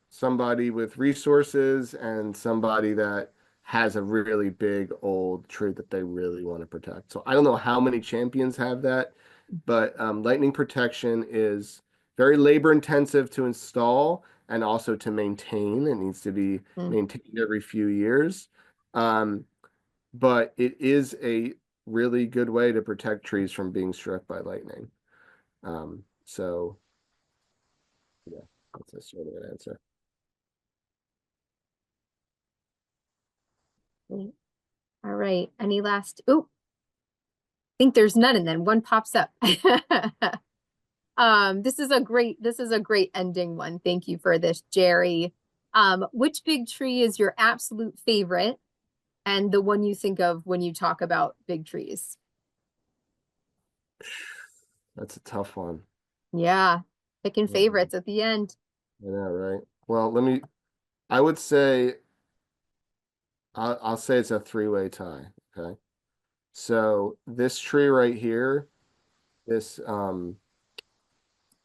somebody with resources and somebody that has a really big old tree that they really want to protect. So I don't know how many champions have that, but lightning protection is very labor intensive to install and also to maintain. It needs to be Hmm. maintained every few years. Um, but it is a really good way to protect trees from being struck by lightning. So yeah, that's a sort of an answer. All right. Any last? Oh, I think there's none, and then one pops up. This is a great ending one. Thank you for this, Jerry. Which big tree is your absolute favorite and the one you think of when you talk about big trees? That's a tough one. Yeah, picking Um, favorites at the end. I know, right? Well, I would say, I'll say it's a three-way tie. Okay. So this tree right here, this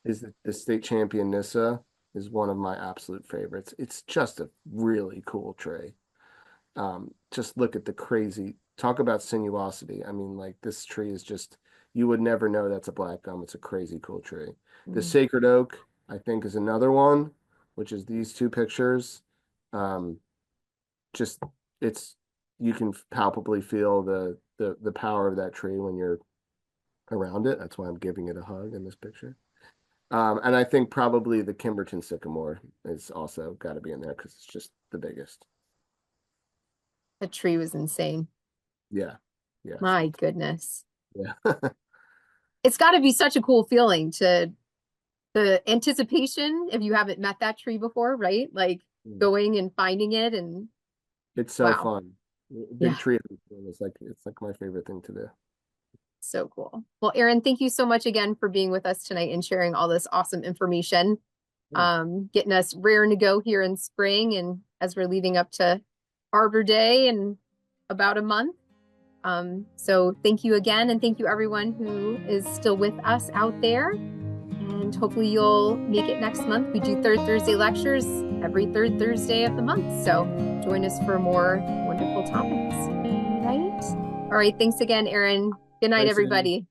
is the state champion Nissa is one of my absolute favorites. It's just a really cool tree. Just look at the crazy, talk about sinuosity. I mean, like this tree is just, you would never know that's a black gum. It's a crazy cool tree. The Mm. sacred oak, I think, is another one, which is these two pictures. Um, just it's you can palpably feel the power of that tree when you're around it. That's why I'm giving it a hug in this picture. And I think probably the Kimberton sycamore is also got to be in there because it's just the biggest. The tree was insane. Yeah. Yeah. My goodness. Yeah. It's got to be such a cool feeling to the anticipation if you haven't met that tree before, right? Like going and finding it and It's so wow. fun. Big Yeah. tree is like it's like my favorite thing to do. So cool. Well, Erin, thank you so much again for being with us tonight and sharing all this awesome information, Yeah. getting us raring to go here in spring and as we're leading up to Arbor Day in about a month. So thank you again, and thank you everyone who is still with us out there. And hopefully you'll make it next month. We do third Thursday lectures every third Thursday of the month. So join us for more wonderful topics. All right. All right. Thanks again, Erin. Good night, Thanks, Amy. everybody.